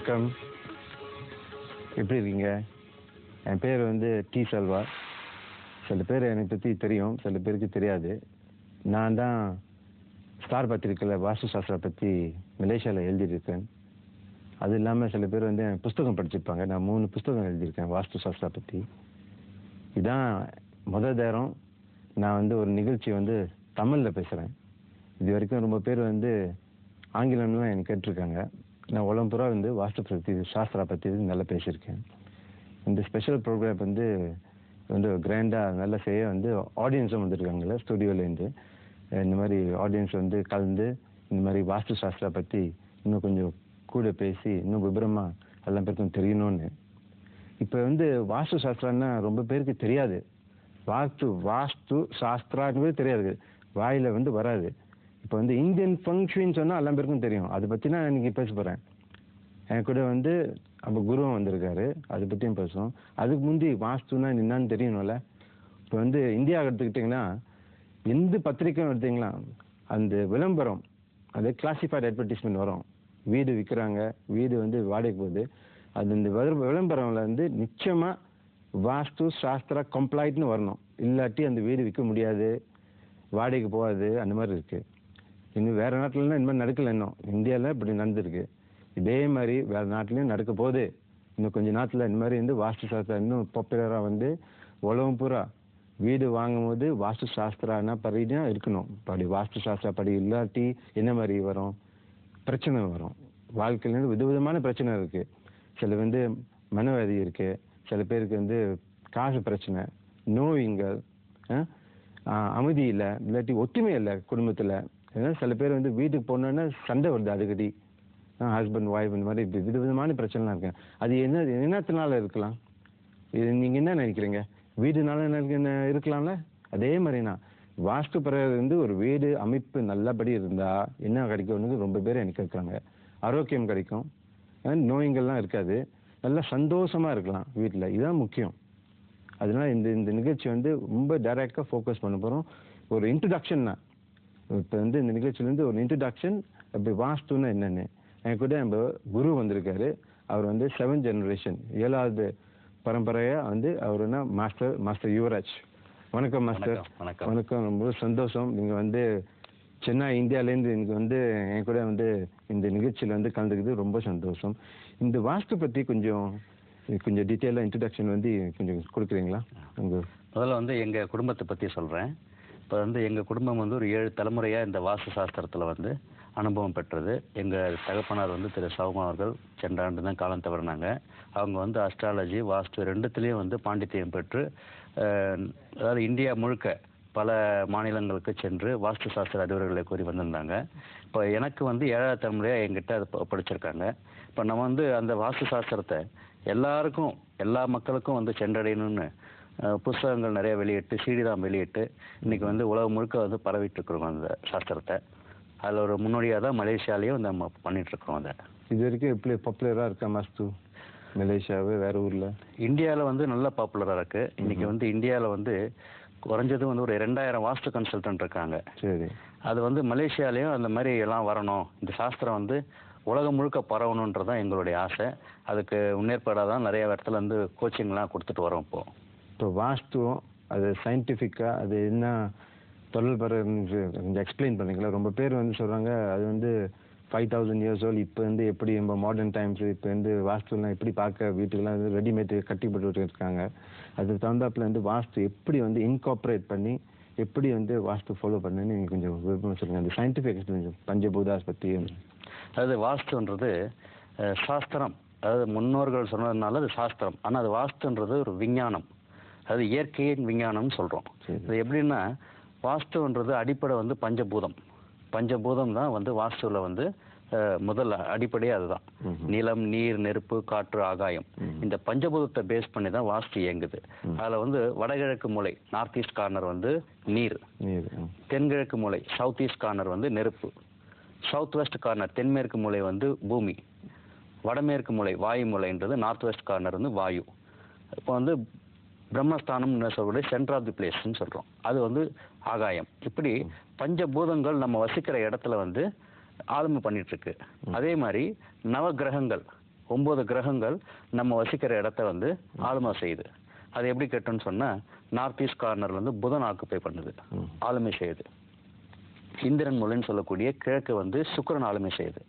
வணக்கம். எப்படி இருக்கீங்க? என் பேர் வந்து டி செல்வா. சில பேர் என்னை பற்றி தெரியும், சில பேருக்கு தெரியாது. நான் தான் ஸ்டார் பத்திரிக்கையில் வாஸ்து சாஸ்திரா பற்றி மலேசியாவில் எழுதியிருக்கேன். அது இல்லாமல் சில பேர் வந்து என் புஸ்தகம் படிச்சிருப்பாங்க. நான் 3 புஸ்தகம் எழுதியிருக்கேன் வாஸ்து சாஸ்திரா பற்றி. இதுதான் முதல் நேரம் நான் வந்து ஒரு நிகழ்ச்சி வந்து தமிழில் பேசுகிறேன். இது வரைக்கும் ரொம்ப பேர் வந்து ஆங்கிலம்லாம் எனக்கு கேட்டிருக்காங்க. நான் உலம்புறா வந்து வாஸ்து பற்றி சாஸ்திரா பற்றி நல்லா பேசியிருக்கேன். இந்த ஸ்பெஷல் ப்ரோக்ராம் வந்து கிராண்டாக நல்லா செய்ய வந்து ஆடியன்ஸும் வந்துருக்காங்கல்ல ஸ்டுடியோலேருந்து. இந்த மாதிரி ஆடியன்ஸ் வந்து கலந்து இந்த மாதிரி வாஸ்து சாஸ்திரா பற்றி இன்னும் கொஞ்சம் கூட பேசி இன்னும் விபரமாக எல்லா பேருக்கும் தெரியணும்னு. இப்போ வந்து வாஸ்து சாஸ்திரான்னா ரொம்ப பேருக்கு தெரியாது. வாஸ்து சாஸ்திரான்னு தெரியாது, வாயில் வந்து வராது. இப்போ வந்து இந்தியன் ஃபங்க்ஷன் சொன்னால் எல்லா பேருக்கும் தெரியும். அதை பற்றி நான் இன்னைக்கு பேச போகிறேன். என் கூட வந்து அப்போ குருவும் வந்திருக்காரு, அதை பற்றியும் பேசுவோம். அதுக்கு முந்தி வாஸ்துன்னா என்னன்னு தெரியணும்ல. இப்போ வந்து இந்தியா எடுத்துக்கிட்டிங்கன்னா எந்த பத்திரிக்கையும் எடுத்திங்கன்னா அந்த விளம்பரம், அது கிளாசிஃபைட் அட்வர்டைஸ்மெண்ட் வரும். வீடு விற்கிறாங்க, வீடு வந்து வாடகைக்கு போகுது. அது இந்த விளம்பரம்ல வந்து நிச்சயமாக வாஸ்து சாஸ்திரா கம்ப்ளைண்ட்னு வரணும். இல்லாட்டி அந்த வீடு விற்க முடியாது, வாடகைக்கு போகாது, அந்த மாதிரி இருக்குது. இன்னும் வேறு நாட்டிலலாம் இந்த மாதிரி நடக்கலை. இன்னும் இந்தியாவில் இப்படி நடந்திருக்கு. இதே மாதிரி வேறு நாட்டிலையும் நடக்க போகுது. இன்னும் கொஞ்சம் நாட்டில் இந்த மாதிரி வந்து வாஸ்து சாஸ்திரா இன்னும் பாப்புலராக வந்து உலகம் பூரா வீடு வாங்கும் போது வாஸ்து சாஸ்திரானா படிதான் இருக்கணும். படி வாஸ்து சாஸ்திரா படி இல்லாட்டி என்ன மாதிரி வரும், பிரச்சனை வரும். வாழ்க்கையிலேருந்து விதவிதமான பிரச்சனை இருக்குது. சில வந்து மனவேதி இருக்குது, சில பேருக்கு வந்து காசு பிரச்சனை, நோய்கள், அமைதி இல்லை, இல்லாட்டி ஒத்துமை இல்லை குடும்பத்தில். ஏன்னா சில பேர் வந்து வீட்டுக்கு போனோன்னா சண்டை வருது அடிக்கடி, ஹஸ்பண்ட் ஒய்ஃப் இந்த மாதிரி விதவிதமான பிரச்சனைலாம் இருக்கு. அது என்னத்தினால இருக்கலாம்? இது நீங்கள் என்ன நினைக்கிறீங்க? வீடுனால என்ன இருக்கலாம்ல? அதே மாதிரினா வாஸ்து பிரகாரம் வந்து ஒரு வீடு அமைப்பு நல்லபடி இருந்தால் என்ன கிடைக்கும்னு ரொம்ப பேர் எனக்கு இருக்காங்க. ஆரோக்கியம் கிடைக்கும், நோய்கள்லாம் இருக்காது, நல்லா சந்தோஷமாக இருக்கலாம் வீட்டில். இதுதான் முக்கியம். அதனால இந்த நிகழ்ச்சி வந்து ரொம்ப டைரெக்டாக ஃபோக்கஸ் பண்ண போகிறோம். ஒரு இன்ட்ரடக்ஷன் தான். இப்போ வந்து இந்த நிகழ்ச்சியிலேருந்து ஒரு இன்ட்ரடக்ஷன், அப்படி வாஸ்துன்னா என்னென்னு. என் கூட நம்ம குரு வந்திருக்காரு. அவர் வந்து 7th ஜெனரேஷன், 7வது பரம்பரையாக வந்து அவருன்னா மாஸ்டர் யுவராஜ். வணக்கம் மாஸ்டர். வணக்கம். ரொம்ப சந்தோஷம் நீங்கள் வந்து சென்னை இந்தியாவிலேருந்து எனக்கு வந்து என் கூட வந்து இந்த நிகழ்ச்சியில் வந்து கலந்துக்கிறது ரொம்ப சந்தோஷம். இந்த வாஸ்து பற்றி கொஞ்சம் டீட்டெயிலாக இன்ட்ரடக்ஷன் வந்து கொஞ்சம் கொடுக்குறீங்களா? முதல்ல வந்து எங்கள் குடும்பத்தை பற்றி சொல்கிறேன். இப்போ வந்து எங்கள் குடும்பம் வந்து ஒரு 7 தலைமுறையாக இந்த வாஸ்து சாஸ்திரத்தில் வந்து அனுபவம் பெற்றது. எங்கள் தகப்பனார் வந்து திரு சௌமா அவர்கள் சென்ற ஆண்டு தான் காலம் தவறினாங்க. அவங்க வந்து அஸ்ட்ராலஜி வாஸ்து ரெண்டுத்துலேயும் வந்து பாண்டித்தியம் பெற்று அதாவது இந்தியா முழுக்க பல மாநிலங்களுக்கு சென்று வாஸ்து சாஸ்திர அறிவுரைகளை கூறி வந்திருந்தாங்க. இப்போ எனக்கு வந்து 7வது தலைமுறையாக எங்கிட்ட அதை படிச்சிருக்காங்க. இப்போ நம்ம வந்து அந்த வாஸ்து சாஸ்திரத்தை எல்லாருக்கும் எல்லா மக்களுக்கும் வந்து சென்றடையணும்னு புஸ்தகங்கள் நிறைய வெளியிட்டு சீடிதான் வெளியிட்டு இன்றைக்கி வந்து உலகம் முழுக்க வந்து பரவிட்டு இருக்கிறோம் அந்த சாஸ்திரத்தை. அதில் ஒரு முன்னோடியாக தான் மலேசியாலேயும் நம்ம பண்ணிகிட்ருக்குறோம். அதை இது வரைக்கும் எப்படி பாப்புலராக இருக்கா வாஸ்து மலேசியாவே வேறு ஊரில்? இந்தியாவில் வந்து நல்லா பாப்புலராக இருக்குது. இன்றைக்கி வந்து இந்தியாவில் வந்து குறைஞ்சது வந்து ஒரு 2000 வாஸ்து கன்சல்டன்ட் இருக்காங்க. சரி. அது வந்து மலேசியாலேயும் அந்த மாதிரி எல்லாம் வரணும், இந்த சாஸ்திரம் வந்து உலகம் முழுக்க பரவணுன்றது தான் எங்களுடைய ஆசை. அதுக்கு முன்னேற்பாடாக தான் நிறைய இடத்துல வந்து கோச்சிங்லாம் கொடுத்துட்டு வரோம். இப்போ வாஸ்துவும் அது சயின்டிஃபிக்காக அது என்ன கொஞ்சம் எக்ஸ்பிளைன் பண்ணிக்கலாம். ரொம்ப பேர் வந்து சொல்கிறாங்க அது வந்து 5000 years old. இப்போ வந்து எப்படி நம்ம மாடர்ன் டைம்ஸ் இப்போ வந்து வாஸ்துலாம் எப்படி பார்க்க வீட்டுக்கெல்லாம் வந்து ரெடிமேட் கட்டி போட்டு இருக்காங்க. அதுக்கு தகுந்தாப்பில் வந்து வாஸ்து எப்படி வந்து இன்கார்பரேட் பண்ணி எப்படி வந்து வாஸ்து ஃபாலோ பண்ணுன்னு நீங்கள் கொஞ்சம் விருப்பம் சொல்லுங்கள். அந்த சயின்டிஃபிக் எக்ஸ்பிளேஷன் பஞ்சபூதாஸ் பற்றி. அதாவது வாஸ்துன்றது சாஸ்திரம், அதாவது முன்னோர்கள் சொன்னதுனால அது சாஸ்திரம். ஆனால் அது வாஸ்துன்றது ஒரு விஞ்ஞானம், அது இயற்கையின் விஞ்ஞானம்னு சொல்கிறோம். அது எப்படின்னா வாஸ்துன்றது அடிப்படை வந்து பஞ்சபூதம் தான் வந்து வாஸ்துவில் வந்து முதல் அடிப்படையே அதுதான். நிலம், நீர், நெருப்பு, காற்று, ஆகாயம், இந்த பஞ்சபூதத்தை பேஸ் பண்ணி தான் வாஸ்து இயங்குது. அதில் வந்து வடகிழக்கு மூலை நார்த் ஈஸ்ட் கார்னர் வந்து நீர், தென்கிழக்கு மூலை சவுத் ஈஸ்ட் கார்னர் வந்து நெருப்பு, சவுத் வெஸ்ட் கார்னர் தென்மேற்கு மூலை வந்து பூமி, வடமேற்கு மூலை வாயு மூலைன்றது நார்த் வெஸ்ட் கார்னர் வந்து வாயு. இப்போ வந்து பிரம்மஸ்தானம்னு சொல்லக்கூடிய சென்டர் ஆஃப் தி பிளேஸ்ன்னு சொல்கிறோம், அது வந்து ஆகாயம். இப்படி பஞ்சபூதங்கள் நம்ம வசிக்கிற இடத்துல வந்து ஆளுமை பண்ணிகிட்ருக்கு. அதே மாதிரி நவகிரகங்கள் 9 கிரகங்கள் நம்ம வசிக்கிற இடத்த வந்து ஆளுமை செய்யுது. அது எப்படி கட்டுன்னு சொன்னா, நார்த் ஈஸ்ட் கார்னர்ல வந்து புதன் ஆக்குப்பை பண்ணுது, ஆளுமை செய்யுது. இந்திரன் மூலைன்னு சொல்லக்கூடிய கிழக்கு வந்து சுக்கிரன் ஆளுமை செய்யுது.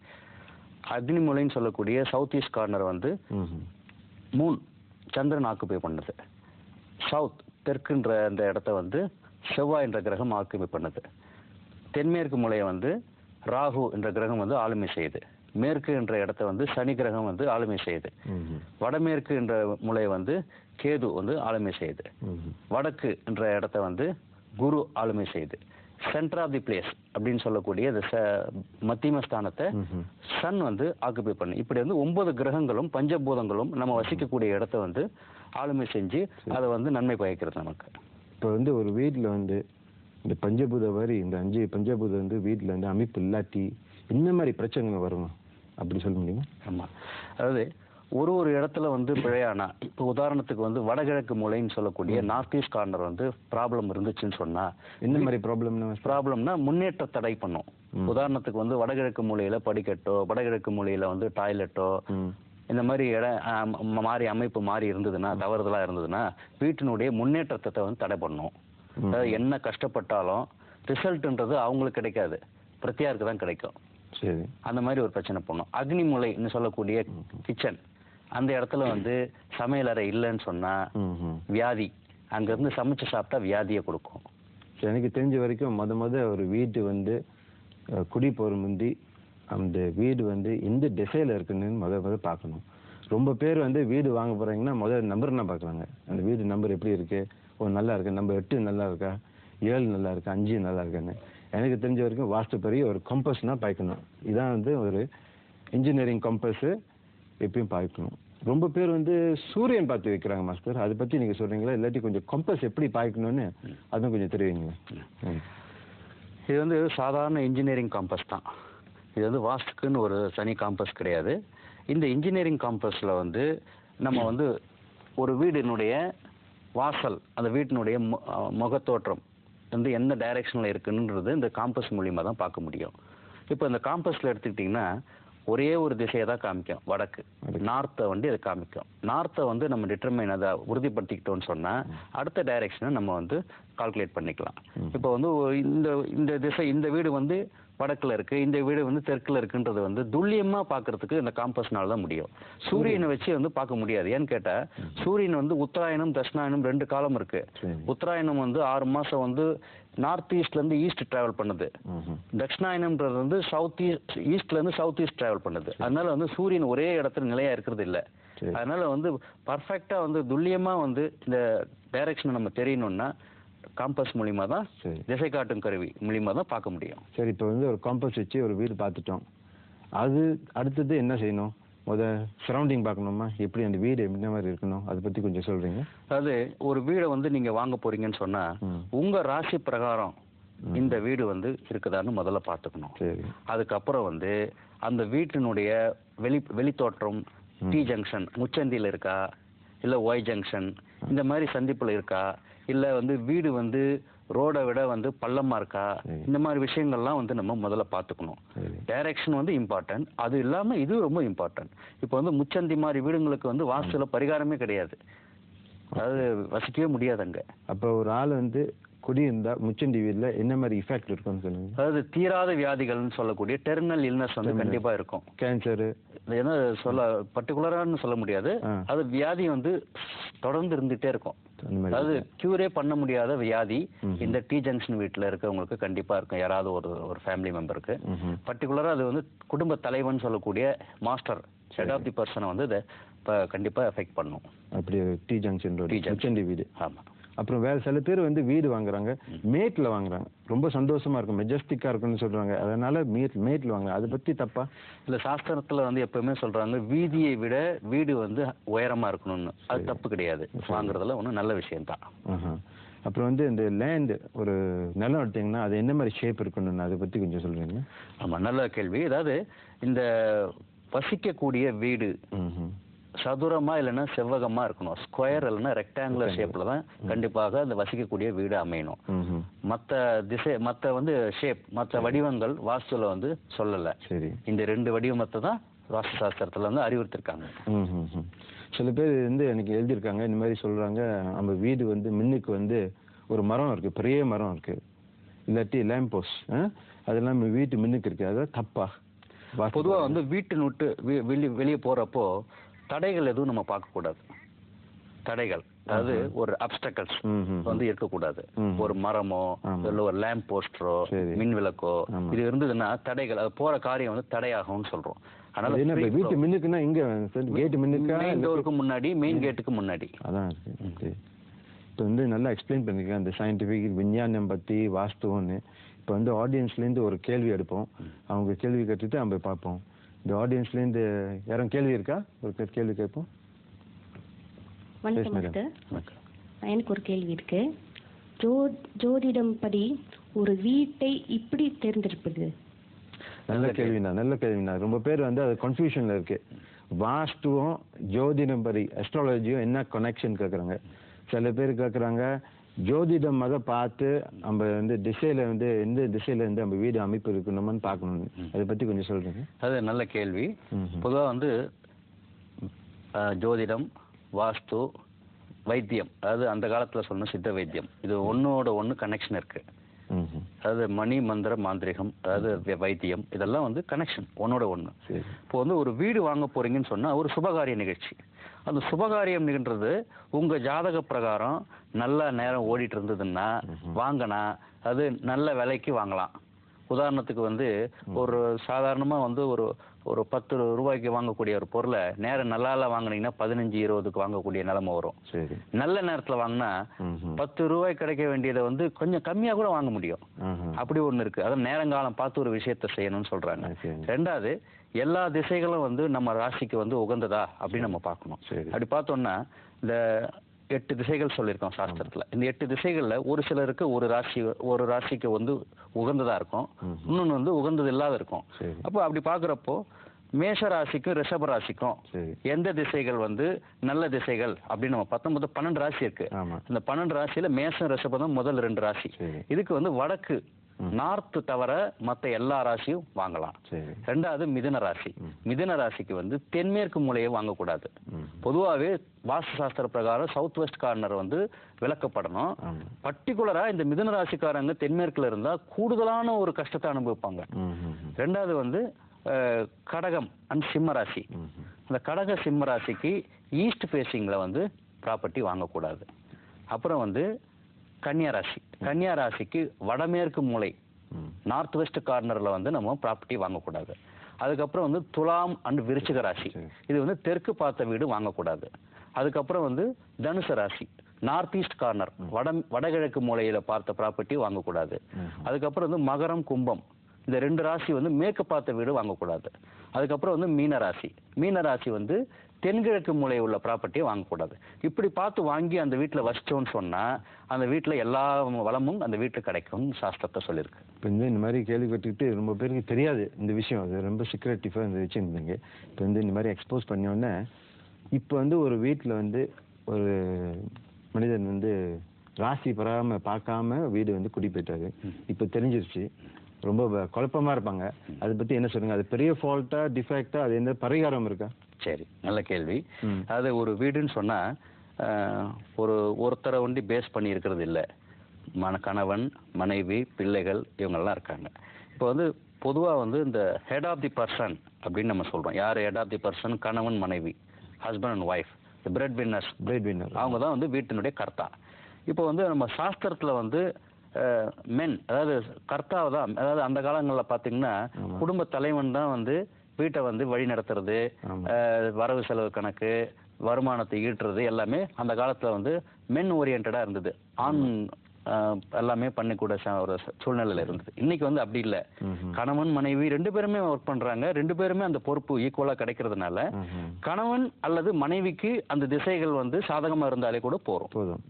அக்னி மூலைன்னு சொல்லக்கூடிய சவுத் ஈஸ்ட் கார்னர் வந்து மூன் சந்திரன் ஆக்குப்பை பண்ணுது. சவுத் தெற்குன்ற அந்த இடத்த வந்து செவ்வாய் என்ற கிரகம் ஆக்குப்பை பண்ணுது. தென்மேற்கு மூலையை வந்து ராகு என்ற கிரகம் வந்து ஆளுமை செய்யுது. மேற்கு என்ற இடத்த வந்து சனி கிரகம் வந்து ஆளுமை செய்யுது. வடமேற்கு என்ற மூலையை வந்து கேது வந்து ஆளுமை செய்யுது. வடக்கு என்ற இடத்த வந்து குரு ஆளுமை செய்யுது. சென்டர் ஆஃப் தி பிளேஸ் அப்படின்னு சொல்லக்கூடிய மத்தியம ஸ்தானத்தை சன் வந்து ஆக்குப்பை பண்ணு. இப்படி வந்து 9 கிரகங்களும் பஞ்சபூதங்களும் நம்ம வசிக்கக்கூடிய இடத்த வந்து ஆளுமை செஞ்சு அதை வந்து நன்மை பயக்கிறது நமக்கு. இப்போ வந்து ஒரு வீட்டில் வந்து இந்த பஞ்சபூத மாதிரி இந்த 5 பஞ்சபூதம் வந்து வீட்டில் வந்து அமைப்பு இல்லாட்டி என்ன மாதிரி பிரச்சனைகள் வரும் அப்படி சொல்ல முடியுமா? ஆமாம், அதாவது ஒரு இடத்துல வந்து பிழையானா, இப்போ உதாரணத்துக்கு வந்து வடகிழக்கு மூலைன்னு சொல்லக்கூடிய நார்த் ஈஸ்ட் கார்னர் வந்து ப்ராப்ளம் இருந்துச்சுன்னு சொன்னா, என்ன மாதிரி ப்ராப்ளம்னா முன்னேற்ற தடை பண்ணும். உதாரணத்துக்கு வந்து வடகிழக்கு மூலையில படிக்கட்டோ, வடகிழக்கு மூலையில வந்து டாய்லெட்டோ, இந்த மாதிரி மாறி அமைப்பு மாறி இருந்ததுன்னா, தவறுதலா இருந்ததுன்னா வீட்டினுடைய முன்னேற்றத்தை வந்து தடை பண்ணும். அதாவது என்ன கஷ்டப்பட்டாலும் ரிசல்ட்ன்றது அவங்களுக்கு கிடைக்காது, பிரத்தியாருக்கு தான் கிடைக்கும். சரி, அந்த மாதிரி ஒரு பிரச்சனை பண்ணும். அக்னி மூலைன்னு சொல்லக்கூடிய கிச்சன், அந்த இடத்துல வந்து சமையலறை இல்லைன்னு சொன்னா வியாதி, அங்கிருந்து சமைச்சு சாப்பிட்டா வியாதியை கொடுக்கும். எனக்கு தெரிஞ்ச வரைக்கும் முத ஒரு வீட்டு வந்து குடி போகிற முந்தி அந்த வீடு வந்து எந்த திசையில் இருக்குன்னு முத பார்க்கணும். ரொம்ப பேர் வந்து வீடு வாங்க போகிறாங்கன்னா முதல் நம்பர் என்ன பார்க்குறாங்க, அந்த வீடு நம்பர் எப்படி இருக்கு, நல்லா இருக்கு, நம்பர் 8 நல்லா இருக்கா, 7 நல்லா இருக்கா, 5 நல்லா இருக்கான்னு. எனக்கு தெரிஞ்ச வரைக்கும் வாஸ்து பெரிய ஒரு கம்பஸ்னா பாய்க்கணும். இதான் வந்து ஒரு இன்ஜினியரிங் கம்பஸ் எப்பயும் பாய்க்கணும். ரொம்ப பேர் வந்து சூரியன் பார்த்து வைக்கிறாங்க மாஸ்டர், அதை பற்றி நீங்கள் சொல்கிறீங்களா? இல்லாட்டி கொஞ்சம் கம்பஸ் எப்படி பாய்க்கணும்னு அதுவும் கொஞ்சம் தெரியுங்களா? இது வந்து சாதாரண இன்ஜினியரிங் காம்பஸ் தான். இது வந்து வாஸ்துக்குன்னு ஒரு தனி காம்பஸ் கிடையாது. இந்த இன்ஜினியரிங் காம்பஸில் வந்து நம்ம வந்து ஒரு வீடினுடைய வாசல், அந்த வீட்டினுடைய முகத்தோற்றம் வந்து என்ன டைரக்ஷனில் இருக்குன்றது இந்த காம்பஸ் மூலியமாக தான் பார்க்க முடியும். இப்போ இந்த காம்பஸில் எடுத்துக்கிட்டிங்கன்னா ஒரே ஒரு திசையை தான் காமிக்கும், வடக்கு. நார்த்தை வந்து அதை காமிக்கும். நார்த்தை வந்து நம்ம டிட்டர்மைன் அதை உறுதிப்படுத்திக்கிட்டோம்னு சொன்னால் அடுத்த டைரக்ஷனை நம்ம வந்து கால்குலேட் பண்ணிக்கலாம். இப்போ வந்து இந்த திசை, இந்த வீடு வந்து வடக்குல இருக்கு, இந்த வீடு வந்து தெற்குல இருக்குன்றது வந்து துல்லியமா பாக்குறதுக்கு இந்த காம்பஸ்னால தான் முடியும். சூரியனை வச்சு வந்து பார்க்க முடியாது. ஏன்னு கேட்டா சூரியன் வந்து உத்தராயணம் தட்சிணாயனம் 2 காலம் இருக்கு. உத்தராயணம் வந்து 6 மாசம் வந்து நார்த் ஈஸ்ட்ல இருந்து ஈஸ்ட் டிராவல் பண்ணுது. தட்சிணாயனம்ன்றது வந்து ஈஸ்ட்ல இருந்து சவுத் ஈஸ்ட் டிராவல் பண்ணுது. அதனால வந்து சூரியன் ஒரே இடத்துல நிலையா இருக்கிறது இல்லை. அதனால வந்து பர்ஃபெக்டா வந்து துல்லியமா வந்து இந்த டைரக்ஷனை நம்ம தெரியணும்னா காம்பஸ் மூலியமா தான், திசை காட்டும் கருவி மூலியமா தான் பார்க்க முடியும். சரி, இப்போ வந்து ஒரு காம்பஸ் வச்சு ஒரு வீடு பார்த்துட்டோம், அது அடுத்தது என்ன செய்யணும்? சரௌண்டிங் பார்க்கணுமா? எப்படி அந்த வீடு என்ன மாதிரி இருக்கணும், அதை பத்தி கொஞ்சம் சொல்றீங்க? அதாவது ஒரு வீடை வந்து நீங்க வாங்க போறீங்கன்னு சொன்னா உங்க ராசி பிரகாரம் இந்த வீடு வந்து இருக்குதான்னு முதல்ல பார்த்துக்கணும். அதுக்கப்புறம் வந்து அந்த வீட்டினுடைய வெளித்தோற்றம், டி ஜங்ஷன் முச்சந்தியில் இருக்கா, இல்ல ஒய் ஜங்ஷன் இந்த மாதிரி சந்திப்புல இருக்கா, இல்ல வந்து வீடு வந்து ரோடை விட வந்து பள்ளமா இருக்கா, இந்த மாதிரி விஷயங்கள்லாம் வந்து நம்ம முதல்ல பார்த்துக்கணும். டைரக்ஷன் வந்து இம்பார்ட்டன்ட், அது இல்லாம இது ரொம்ப இம்பார்ட்டன்ட். இப்போ வந்து முச்சந்தி மாதிரி வீடுங்களுக்கு வந்து வாஸ்துல பரிகாரமே கிடையாது, அதாவது வசிக்கவே முடியாது அங்க. அப்போ ஒரு ஆள் வந்து குடியிருந்தா முச்சந்தி வீட்டில் என்ன மாதிரி இஃபெக்ட் இருக்கும்னு சொல்லுங்க. அதாவது தீராத வியாதிகள்னு சொல்லக்கூடிய டெர்மினல் இல்னஸ் வந்து கண்டிப்பா இருக்கும். கேன்சரு என்ன சொல்ல பர்டிகுலரான்னு சொல்ல முடியாது, அது வியாதி வந்து தொடர்ந்து இருந்துட்டே இருக்கும். அதாவது கியூரே பண்ண முடியாத வியாதி இந்த டி ஜங்ஷன் வீட்டில் இருக்கவங்களுக்கு கண்டிப்பா இருக்கும். யாராவது ஒரு ஃபேமிலி மெம்பருக்கு பர்டிகுலரா அது வந்து குடும்ப தலைவன் சொல்லக்கூடிய மாஸ்டர் ஹெட் ஆஃப் தி பர்சனை வந்து இதை கண்டிப்பா எஃபெக்ட் பண்ணும். அப்படி டி ஜங்ஷன் முச்சந்தி வீடு. ஆமா. அப்புறம் வேற சில பேர் வந்து வீடு வாங்குறாங்க, மேட்ல வாங்குறாங்க, ரொம்ப சந்தோஷமா இருக்கும், மெஜஸ்டிக்கா இருக்குன்னு சொல்றாங்க, அதனால மேட்ல வாங்குறாங்க, அதை பத்தி தப்பா? இல்ல, சாஸ்திரத்துல வந்து எப்பவுமே சொல்றாங்க வீதியை விட வீடு வந்து உயரமா இருக்கணும்னு. அது தப்பு கிடையாது, வாங்குறதுல ஒன்றும் நல்ல விஷயம் தான். அப்புறம் வந்து இந்த லேண்ட் ஒரு நிலம் எடுத்தீங்கன்னா அது என்ன மாதிரி ஷேப் இருக்கணும்னு அதை பத்தி கொஞ்சம் சொல்றீங்க? ஆமா, நல்ல கேள்வி. அதாவது இந்த வசிக்கக்கூடிய வீடு சதுரமா இல்லைன்னா செவ்வகமா இருக்கணும். ஸ்கொயர் இல்லைன்னா ரெக்டாங்குலர் ஷேப்ல தான் கண்டிப்பாக அந்த வசிக்கக்கூடிய வீடு அமையணும். மற்ற வந்து ஷேப், மற்ற வடிவங்கள் வாஸ்துல வந்து சொல்லல. இந்த 2 வடிவமத்தை தான் வாஸ்து சாஸ்திரத்துல வந்து அறிவுறுத்திருக்காங்க. சில பேர் வந்து எனக்கு எழுதியிருக்காங்க, இந்த மாதிரி சொல்றாங்க, நம்ம வீடு வந்து முன்னுக்கு வந்து ஒரு மரம் இருக்கு, பெரிய மரம் இருக்கு, இல்லாட்டி லேம்ப் போஸ்ட், அதெல்லாம் நம்ம வீட்டு முன்னுக்கு இருக்கு, அதாவது தப்பா? பொதுவா வந்து வீட்டு விட்டு வெளியே போறப்போ தடைகள் எதுவும் நம்ம பார்க்க கூடாது. தடைகள் அதாவது ஒரு அப்டக்கல்ஸ் வந்து இருக்கக்கூடாது. ஒரு மரமோ இல்ல ஒரு லேம்ப் போஸ்டரோ மின் விளக்கோ இது இருந்ததுன்னா தடைகள், அது போற காரியம் வந்து தடையாகும்னு சொல்றோம். அதனால வீட்டு முன்னுக்குன்னா இங்க கேட் முன்னுக்கு, மெயின் டோருக்கு முன்னாடி, மெயின் கேட்டுக்கு முன்னாடி. அதான் இருக்கு. இப்போ வந்து நல்லா எக்ஸ்பிளைன் பண்ணிருக்கேன் அந்த சயின்டிஃபிக் விஞ்ஞானம் பத்தி வாஸ்துவம்னு. இப்போ வந்து ஆடியன்ஸ்லேருந்து ஒரு கேள்வி எடுப்போம், அவங்க கேள்வி கேட்டுட்டு நம்ம பார்ப்போம். இந்த ஆடியன்ஸ்லேருந்து யாரும் கேள்வி இருக்கா? ஒரு கேள்வி கேட்போம். வணக்கம் மாஸ்டர், எனக்கு ஒரு கேள்வி இருக்கு. ஜோதிடம் படி ஒரு வீட்டை இப்படி தேர்ந்தெடுப்பது? நல்ல கேள்வினா ரொம்ப பேர் வந்து அது கன்ஃபியூஷன்ல இருக்கு. வாஸ்துவும் ஜோதிடம் படி அஸ்ட்ராலஜியும் என்ன கனெக்ஷன் கேட்குறாங்க. சில பேர் கேட்குறாங்க ஜோதிடம் அதை பார்த்து நம்ம வந்து திசையில வந்து எந்த திசையில இருந்து நம்ம வீடு அமைப்பு இருக்கணும்னு பார்க்கணும். அதை பத்தி கொஞ்சம் சொல்றீங்க? அது நல்ல கேள்வி. பொதுவாக வந்து ஜோதிடம், வாஸ்து, வைத்தியம், அதாவது அந்த காலத்துல சொன்ன சித்த வைத்தியம், இது ஒன்னோட ஒன்று கனெக்ஷன் இருக்கு. அதாவது மணி மந்திர மாந்திரிகம், அதாவது வைத்தியம், இதெல்லாம் வந்து கனெக்ஷன் ஒன்னோட ஒன்று. இப்போ வந்து ஒரு வீடு வாங்க போறீங்கன்னு சொன்னா ஒரு சுபகாரிய நிகழ்ச்சி. அந்த சுபகாரியம் நிகழ்றது உங்க ஜாதக பிரகாரம் நல்ல நேரம் ஓடிட்டு இருந்ததுன்னா வாங்கினா அது நல்ல விலைக்கு வாங்கலாம். உதாரணத்துக்கு வந்து ஒரு சாதாரணமா வந்து ஒரு 10 ரூபாய்க்கு வாங்கக்கூடிய ஒரு பொருளை நேரம் நல்லா வாங்கினீங்கன்னா 15-20க்கு வாங்கக்கூடிய நிலைமை வரும். நல்ல நேரத்துல வாங்கினா 10 ரூபாய் கிடைக்க வேண்டியதை வந்து கொஞ்சம் கம்மியா கூட வாங்க முடியும். அப்படி ஒண்ணு இருக்கு. அதாவது நேரங்காலம் பார்த்து ஒரு விஷயத்த செய்யணும்னு சொல்றாங்க. ரெண்டாவது, எல்லா திசைகளும் வந்து நம்ம ராசிக்கு வந்து உகந்ததா அப்படின்னு நம்ம பார்க்கணும். அப்படி பார்த்தோம்னா இந்த 8 திசைகள் சொல்லியிருக்கோம் சாஸ்திரத்துல. இந்த 8 திசைகள்ல ஒரு சிலருக்கு ஒரு ராசிக்கு வந்து உகந்ததா இருக்கும், இன்னொன்னு வந்து உகந்தது இல்லாத இருக்கும். அப்போ அப்படி பாக்குறப்போ மேஷ ராசிக்கும் ரிஷப ராசிக்கும் எந்த திசைகள் வந்து நல்ல திசைகள் அப்படின்னு நம்ம 12 ராசி இருக்கு. இந்த 12 ராசியில மேஷம் ரிஷபம் முதல் 2 ராசி. இதுக்கு வந்து வடக்கு நார்த் தவிர மற்ற எல்லா ராசியும் வாங்கலாம். ரெண்டாவது மிதுன ராசி. மிதுன ராசிக்கு வந்து தென்மேற்கு மூலையை வாங்கக்கூடாது. பொதுவாகவே வாஸ்து சாஸ்திர பிரகாரம் சவுத் வெஸ்ட் கார்னர் வந்து விளக்கப்படணும். பர்டிகுலரா இந்த மிதுன ராசிக்காரங்க தென்மேற்குல இருந்தா கூடுதலான ஒரு கஷ்டத்தை அனுபவிப்பாங்க. ரெண்டாவது வந்து கடகம் அண்ட் சிம்ம ராசி. இந்த கடக சிம்ம ராசிக்கு ஈஸ்ட் ஃபேசிங்ல வந்து ப்ராப்பர்ட்டி வாங்கக்கூடாது. அப்புறம் வந்து கன்னியா ராசி. கன்னியா ராசிக்கு வடமேற்கு மூலை நார்த் வெஸ்ட் கார்னர்ல வந்து நம்ம ப்ராப்பர்ட்டி வாங்கக்கூடாது. அதுக்கப்புறம் வந்து துலாம் அண்ட் விருச்சிக ராசி, இது வந்து தெற்கு பார்த்த வீடு வாங்கக்கூடாது. அதுக்கப்புறம் வந்து தனுசு ராசி, நார்த் ஈஸ்ட் கார்னர் வடகிழக்கு மூலையில பார்த்த ப்ராப்பர்ட்டி வாங்கக்கூடாது. அதுக்கப்புறம் வந்து மகரம் கும்பம், இந்த 2 ராசி வந்து மேற்கு பார்த்த வீடு வாங்கக்கூடாது. அதுக்கப்புறம் வந்து மீனராசி. மீனராசி வந்து தென்கிழக்கு மூலை உள்ள ப்ராப்பர்ட்டியை வாங்கக்கூடாது. இப்படி பார்த்து வாங்கி அந்த வீட்டில் வச்சிட்டோன்னு சொன்னா அந்த வீட்டில் எல்லா வளமும் அந்த வீட்டுக்கு கிடைக்கும் சாஸ்திரத்தை சொல்லியிருக்கு. இப்போ இந்த மாதிரி கேள்வி கேட்டுக்கிட்டு ரொம்ப பேருக்கு தெரியாது இந்த விஷயம், அது ரொம்ப சீக்ரெட்டிவாக இந்த வச்சுருந்தீங்க. இப்போ வந்து இந்த மாதிரி எக்ஸ்போஸ் பண்ணோடனே இப்போ வந்து ஒரு வீட்டில் வந்து ஒரு மனிதன் வந்து ராசி பார்க்காம வீடு வந்து குடி போயிட்டாரு. இப்போ தெரிஞ்சிருச்சு, ரொம்ப குழப்பமா இருப்பாங்க. அதை பத்தி என்ன சொல்லுங்க? அது பெரிய ஃபால்ட்டா டிஃபெக்டா, அது எந்த பரிகாரம் இருக்கா? சரி, நல்ல கேள்வி. அது ஒரு வீடுன்னு சொன்னா ஒருத்தரை ஒண்டி பேஸ் பண்ணி இருக்கிறது இல்லை. கணவன், மனைவி, பிள்ளைகள் இவங்கெல்லாம் இருக்காங்க. இப்போ வந்து பொதுவா வந்து இந்த ஹெட் ஆஃப் தி பர்சன் அப்படின்னு நம்ம சொல்றோம். யார் ஹெட் ஆஃப் தி பர்சன்? கணவன், மனைவி, husband and wife, bread winners. அவங்க தான் வந்து வீட்டினுடைய கர்த்தா. இப்போ வந்து நம்ம சாஸ்திரத்துல வந்து மென், அதாவது கர்த்தாவை தான், அதாவது அந்த காலங்களில் பார்த்தீங்கன்னா குடும்ப தலைவன் தான் வந்து வீட்டை வந்து வழி நடத்துறது, வரவு செலவு கணக்கு, வருமானத்தை ஈட்டுறது எல்லாமே அந்த காலத்துல வந்து மென் ஓரியன்டா இருந்தது. ஆண் எல்லாமே பண்ணிக்கூட ஒரு சூழ்நிலையில இருந்தது. இன்னைக்கு வந்து அப்படி இல்லை. கணவன் மனைவி 2 பேருமே ஒர்க் பண்றாங்க. 2 பேருமே அந்த பொறுப்பு ஈக்குவலா கிடைக்கிறதுனால கணவன் அல்லது மனைவிக்கு அந்த திசைகள் வந்து சாதகமா இருந்தாலே கூட போதும்.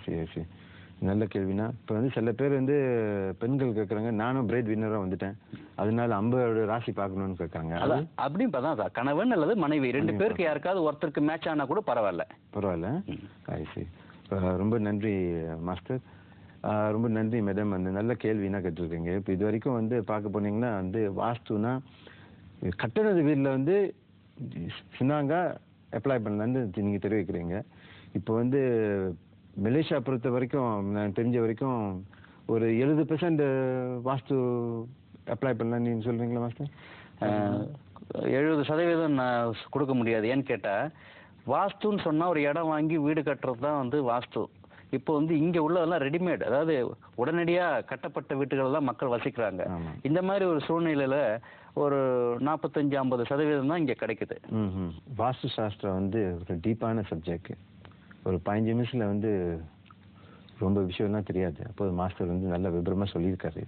சரி, நல்ல கேள்வினா. இப்போ வந்து சில பேர் வந்து பெண்கள் கேட்குறாங்க, நானும் பிரைட் வின்னராக வந்துட்டேன், அதனால அம்பரோட ராசி பார்க்கணும்னு கேட்காங்க. அப்படி தான் கணவன் அல்லது மனைவி 2 பேருக்கு யாருக்காவது ஒருத்தருக்கு மேட்ச் ஆனா கூட பரவாயில்ல. சரி, ரொம்ப நன்றி மாஸ்டர், ரொம்ப நன்றி மேடம். அந்த நல்ல கேள்வினா கேட்டிருக்கீங்க. இப்போ இது வரைக்கும் வந்து பார்க்க போனீங்கன்னா வந்து வாஸ்துனா கட்டணது வீட்டில் வந்து சொன்னாங்க அப்ளை பண்ணலான்னு நீங்கள் தெரிவிக்கிறீங்க. இப்போ வந்து மலேசியா பொறுத்த வரைக்கும் நான் தெரிஞ்ச வரைக்கும் ஒரு 70% வாஸ்து அப்ளை பண்ணலாம் நீங்கள் சொல்கிறீங்களா மாஸ்டர்? 70% நான் கொடுக்க முடியாது. ஏன்னு கேட்டால் வாஸ்துன்னு சொன்னால் ஒரு இடம் வாங்கி வீடு கட்டுறது தான் வந்து வாஸ்து. இப்போ வந்து இங்கே உள்ளதெல்லாம் ரெடிமேட், அதாவது உடனடியாக கட்டப்பட்ட வீட்டுகள் தான் மக்கள் வசிக்கிறாங்க. இந்த மாதிரி ஒரு சூழ்நிலையில் ஒரு 45-50% தான் இங்கே கிடைக்குது. வாஸ்து சாஸ்திரம் வந்து ஒரு டீப்பான சப்ஜெக்ட். ஒரு 15 நிமிஷத்தில் வந்து ரொம்ப விஷயம்லாம் தெரியாது. அப்போது மாஸ்டர் வந்து நல்ல விபரமாக சொல்லியிருக்காரு.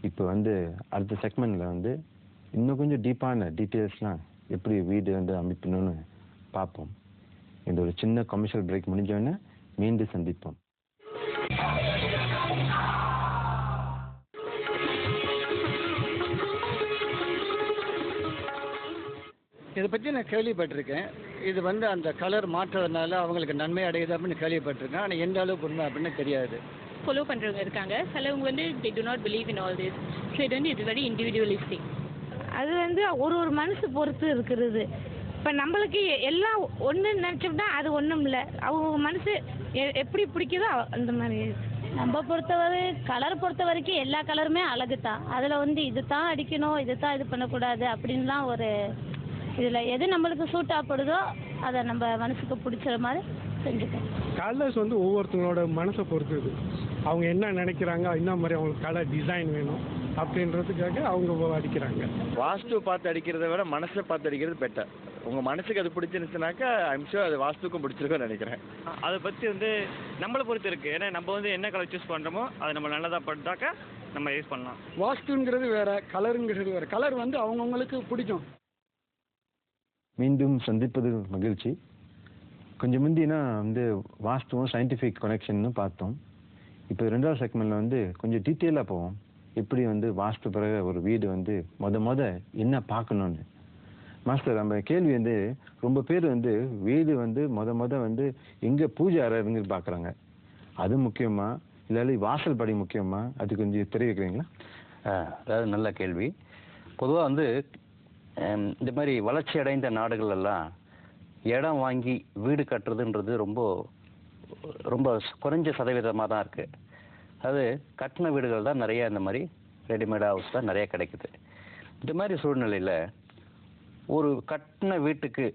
இப்போ வந்து அடுத்த செக்மெண்ட்டில் வந்து இன்னும் கொஞ்சம் டீப்பான டீட்டெயில்ஸ்லாம் எப்படி வீடு வந்து அமைக்கணும்னு பார்ப்போம். இந்த ஒரு சின்ன கமர்ஷியல் பிரேக் முடிஞ்சோடனே மீண்டும் சந்திப்போம். இதை பற்றி நான் கேள்விப்பட்டிருக்கேன். இது வந்து அந்த கலர் மாற்றுறதுனால அவங்களுக்கு நன்மை அடையுது அப்படின்னு கேள்விப்பட்டிருக்கேன். ஆனால் எந்த அளவுக்கு உண்மை அப்படின்னு தெரியாது. ஃபாலோ பண்ணுறவங்க இருக்காங்க, சிலவங்க வந்து they do not believe in all this. So இது வந்து இது வெரி இண்டிவிஜுவலிஸ்டிக். அது வந்து ஒரு மனசு பொறுத்து இருக்கிறது. இப்போ நம்மளுக்கு எல்லாம் ஒன்று நினச்சோம்னா அது ஒன்றும் இல்லை. அவங்க மனசு எப்படி பிடிக்குதோ அந்த மாதிரி. நம்ம பொறுத்தவரை கலர் பொறுத்த வரைக்கும் எல்லா கலருமே அழகு தான். அதில் வந்து இது தான் அடிக்கணும், இது தான் இது பண்ணக்கூடாது அப்படின்லாம் ஒரு இதில் எது நம்மளுக்கு சூட் ஆகப்படுதோ அதை நம்ம மனசுக்கு பிடிச்ச மாதிரி செஞ்சுக்கோம். கலர்ஸ் வந்து ஒவ்வொருத்தங்களோட மனசை பொறுத்தது. அவங்க என்ன நினைக்கிறாங்க, என்ன மாதிரி அவங்களுக்கு கலர் டிசைன் வேணும் அப்படின்றதுக்காக அவங்க அடிக்கிறாங்க. வாஸ்து பார்த்து அடிக்கிறத விட மனசை பார்த்து அடிக்கிறது பெட்டர். உங்கள் மனசுக்கு அது பிடிச்சிருந்துச்சுனாக்கா ஐம் ஷூர் அது வாஸ்துக்கும் பிடிச்சிருக்கும்னு நினைக்கிறேன். அதை பற்றி வந்து நம்மளை பொறுத்து இருக்குது. ஏன்னா நம்ம வந்து என்ன கலர் சூஸ் பண்ணுறோமோ அது நம்ம நல்லதாக பட்டாக்கா நம்ம யூஸ் பண்ணலாம். வாஸ்துங்கிறது வேற, கலருங்கிறது வேற. கலர் வந்து அவங்கவுங்களுக்கு பிடிக்கும். மீண்டும் சந்திப்பது மகிழ்ச்சி. கொஞ்சம் முந்தினா வந்து வாஸ்துவும் சயின்டிஃபிக் கனெக்ஷன்னு பார்த்தோம். இப்போ 2வது செக்மெண்ட்டில் வந்து கொஞ்சம் டீட்டெயிலாக போவோம். எப்படி வந்து வாஸ்து பிறகு ஒரு வீடு வந்து மொத என்ன பார்க்கணுன்னு. மாஸ்டர், நம்ம கேள்வி வந்து ரொம்ப பேர் வந்து வீடு வந்து மொத வந்து எங்கே பூஜை அறை இருந்து பார்க்குறாங்க. அது முக்கியமா இல்லை வாசல் படி முக்கியமா? அது கொஞ்சம் தெரிவிக்கிறீங்களா? அதாவது நல்ல கேள்வி. பொதுவாக வந்து இந்த மாதிரி வளர்ச்சி அடைந்த நாடுகள் எல்லாம் இடம் வாங்கி வீடு கட்டுறதுன்றது ரொம்ப ரொம்ப குறைஞ்ச சதவீதமாக தான் இருக்குது. அது கட்டின வீடுகள் தான் நிறைய, இந்த மாதிரி ரெடிமேட் ஹவுஸ் தான் நிறைய கிடைக்குது. இந்த மாதிரி சூழ்நிலையில் ஒரு கட்டின வீட்டுக்கு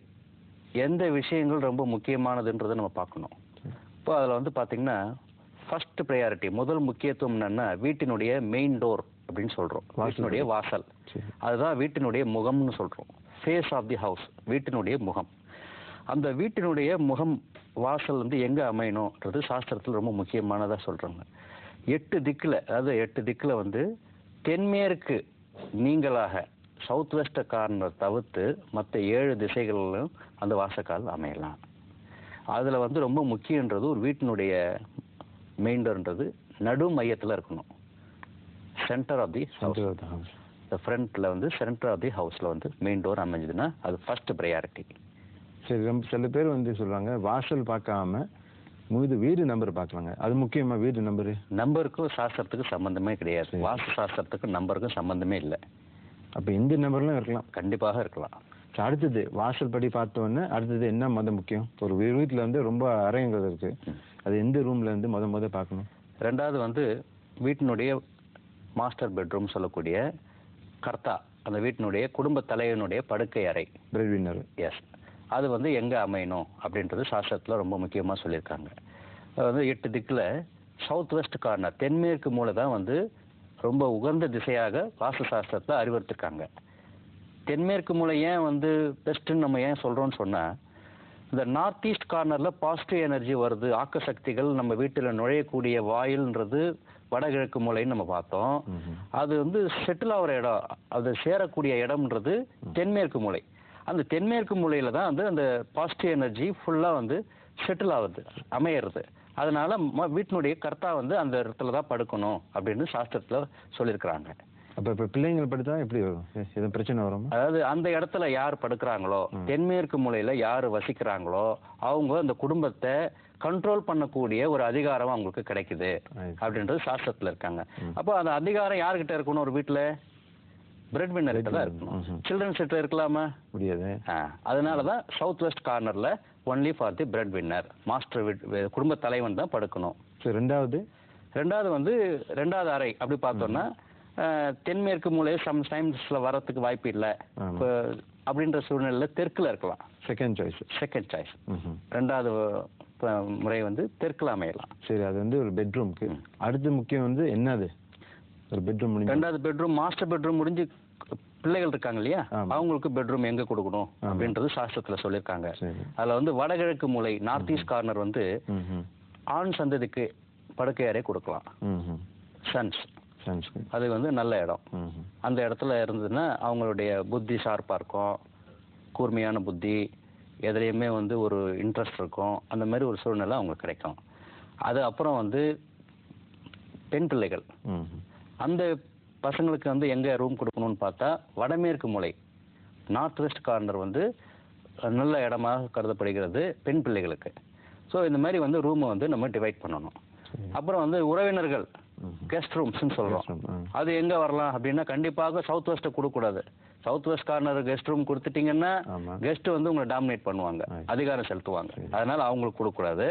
எந்த விஷயங்கள் ரொம்ப முக்கியமானதுன்றதை நம்ம பார்க்கணும். இப்போ அதில் வந்து பார்த்திங்கன்னா ஃபர்ஸ்ட் ப்ரையாரிட்டி, முதல் முக்கியத்துவம் என்னென்னா வீட்டினுடைய மெயின் டோர் அப்படின்னு சொல்கிறோம். வீட்டினுடைய வாசல், அதுதான் வீட்டினுடைய முகம்னு சொல்கிறோம். ஃபேஸ் ஆஃப் தி ஹவுஸ், வீட்டினுடைய முகம். அந்த வீட்டினுடைய முகம் வாசல் வந்து எங்கே அமையணுன்றது சாஸ்திரத்தில் ரொம்ப முக்கியமானதாக சொல்கிறாங்க. 8 திக்கில், அதாவது 8 திக்கில் வந்து தென்மேற்கு நீங்களாக சவுத் வெஸ்ட் கார்னர் தவிர்த்து மற்ற 7 திசைகளிலும் அந்த வாசக்கால் அமையலாம். அதில் வந்து ரொம்ப முக்கியன்றது ஒரு வீட்டினுடைய மெயின் டோர்ன்றது நடு மையத்தில் இருக்கணும். சென்டர் ஆஃப் தி ஹவுஸ், இந்த ஃப்ரண்ட்டில் வந்து சென்டர் ஆஃப் தி ஹவுஸில் வந்து மெயின் டோர் அமைஞ்சதுன்னா அது ஃபர்ஸ்ட் ப்ரையாரிட்டி. சரி, சில பேர் வந்து சொல்கிறாங்க வாசல் பார்க்காம வீடு நம்பர் பார்க்கலாங்க. அது முக்கியமா? வீடு நம்பருக்கும் சாஸ்திரத்துக்கு சம்மந்தமே கிடையாது. வாஸ்து சாஸ்திரத்துக்கும் நம்பருக்கும் சம்மந்தமே இல்லை. அப்போ எந்த நம்பர்லாம் இருக்கலாம்? கண்டிப்பாக இருக்கலாம். அடுத்தது வாசல் படி பார்த்தோன்னே அடுத்தது என்ன முக்கியம்? ஒரு வீட்டில் வந்து ரொம்ப அறைகள் இருக்குது, அது எந்த ரூமில் வந்து முத பார்க்கணும்? 2வது வந்து வீட்டினுடைய மாஸ்டர் பெட்ரூம் சொல்லக்கூடிய கர்த்தா, அந்த வீட்டினுடைய குடும்ப தலைவனுடைய படுக்கை அறை, பிரெட் வின்னர். எஸ், அது வந்து எங்கே அமையணும் அப்படின்றது சாஸ்திரத்தில் ரொம்ப முக்கியமாக சொல்லியிருக்காங்க. அது வந்து 8 திக்கில் சவுத் வெஸ்ட் கார்னர், தென்மேற்கு மூலை தான் வந்து ரொம்ப உகந்த திசையாக வாஸ்து சாஸ்திரத்தில் அறிவுறுத்திருக்காங்க. தென்மேற்கு மூலை ஏன் வந்து பெஸ்ட்டுன்னு நம்ம ஏன் சொல்கிறோன்னு சொன்னால், இந்த நார்த் ஈஸ்ட் கார்னரில் பாசிட்டிவ் எனர்ஜி வருது, ஆக்க சக்திகள் நம்ம வீட்டில் நுழையக்கூடிய வாயில்ன்றது வடகிழக்கு மூலைன்னு நம்ம பார்த்தோம். அது வந்து செட்டில் ஆகிற இடம், அது சேரக்கூடிய இடம்ன்றது தென்மேற்கு மூலை. அந்த தென்மேற்கு மூலையில் தான் வந்து அந்த பாசிட்டிவ் எனர்ஜி ஃபுல்லாக வந்து செட்டில் ஆகுது, அமையிறது. அதனால வீட்டினுடைய கர்த்தா வந்து அந்த இடத்துல தான் படுக்கணும் அப்படின்னு சாஸ்திரத்தில் சொல்லியிருக்கிறாங்க. அப்போ இப்போ பிள்ளைங்கள் படுத்தா எப்படி வரும்? எதுவும் பிரச்சனை வரும்? அதாவது அந்த இடத்துல யார் படுக்கிறாங்களோ, தென்மேற்கு மூலையில் யார் வசிக்கிறாங்களோ அவங்க அந்த குடும்பத்தை கண்ட்ரோல் பண்ணக்கூடிய ஒரு அதிகாரம் அவங்களுக்கு கிடைக்குது அப்படின்றது சாஸ்திரத்தில் இருக்காங்க. அப்போ அந்த அதிகாரம் யார்கிட்ட இருக்கணும்? ஒரு வீட்டில் பிரெட் வின்னர் கிட்ட தான் இருக்கணும். சில்ட்ரன்ஸ் கிட்ட இருக்கலாமா? முடியாது. அதனால தான் சவுத் வெஸ்ட் கார்னர்ல only for the bread winner, master குடும்ப தலைவன் தான் படுக்கணும். ரெண்டாவது வந்து ரெண்டாவது அறை அப்படி பார்த்தோம்னா தென்மேற்கு மூலையை சம்டைம்ஸ்ல வரத்துக்கு வாய்ப்பு இல்லை அப்படின்ற சூழ்நிலையில தெற்குல இருக்கலாம். Second choice. ரெண்டாவது முறை வந்து தெற்குல அமையலாம். சரி, அது வந்து ஒரு பெட்ரூம்க்கு. அடுத்து முக்கியம் வந்து என்னது, ஒரு பெட்ரூம். ரெண்டாவது பெட்ரூம், மாஸ்டர் பெட்ரூம் முடிஞ்சு பிள்ளைகள் இருக்காங்க இல்லையா, அவங்களுக்கு பெட்ரூம் எங்க கொடுக்கணும் அப்படின்றது சாஸ்திரத்துல சொல்லியிருக்காங்க. அதுல வந்து வடகிழக்கு மூலை, நார்த் ஈஸ்ட் கார்னர் வந்து ஆண் சந்ததிக்கு படுக்கை அறை கொடுக்கலாம். சன்ஸ் அது வந்து நல்ல இடம். அந்த இடத்துல இருந்ததுன்னா அவங்களுடைய புத்தி ஷார்ப்பா இருக்கும், கூர்மையான புத்தி, எதுலையுமே வந்து ஒரு இன்ட்ரெஸ்ட் இருக்கும். அந்த மாதிரி ஒரு சூழ்நிலை அவங்களுக்கு கிடைக்கும். அது அப்புறம் வந்து பெண் பிள்ளைகள், அந்த பசங்களுக்கு வந்து எங்க ரூம் கொடுக்கணும்னு பார்த்தா வடமேற்கு மூலை, நார்த் வெஸ்ட் கார்னர் வந்து நல்ல இடமாக கருதப்படுகிறது பெண் பிள்ளைகளுக்கு. ஸோ இந்த மாதிரி வந்து ரூமை வந்து நம்ம டிவைட் பண்ணணும். அப்புறம் வந்து உறவினர்கள், கெஸ்ட் ரூம்ஸ்ன்னு சொல்றோம். அது எங்க வரலாம் அப்படின்னா கண்டிப்பாக சவுத் வெஸ்ட்டை கொடுக்கக்கூடாது. South west corner guest room கொடுத்துட்டீங்கன்னா கெஸ்ட் வந்து உங்களை டாமினேட் பண்ணுவாங்க, அதிகாரம் செலுத்துவாங்க. அதனால அவங்களுக்கு கொடுக்கக்கூடாது.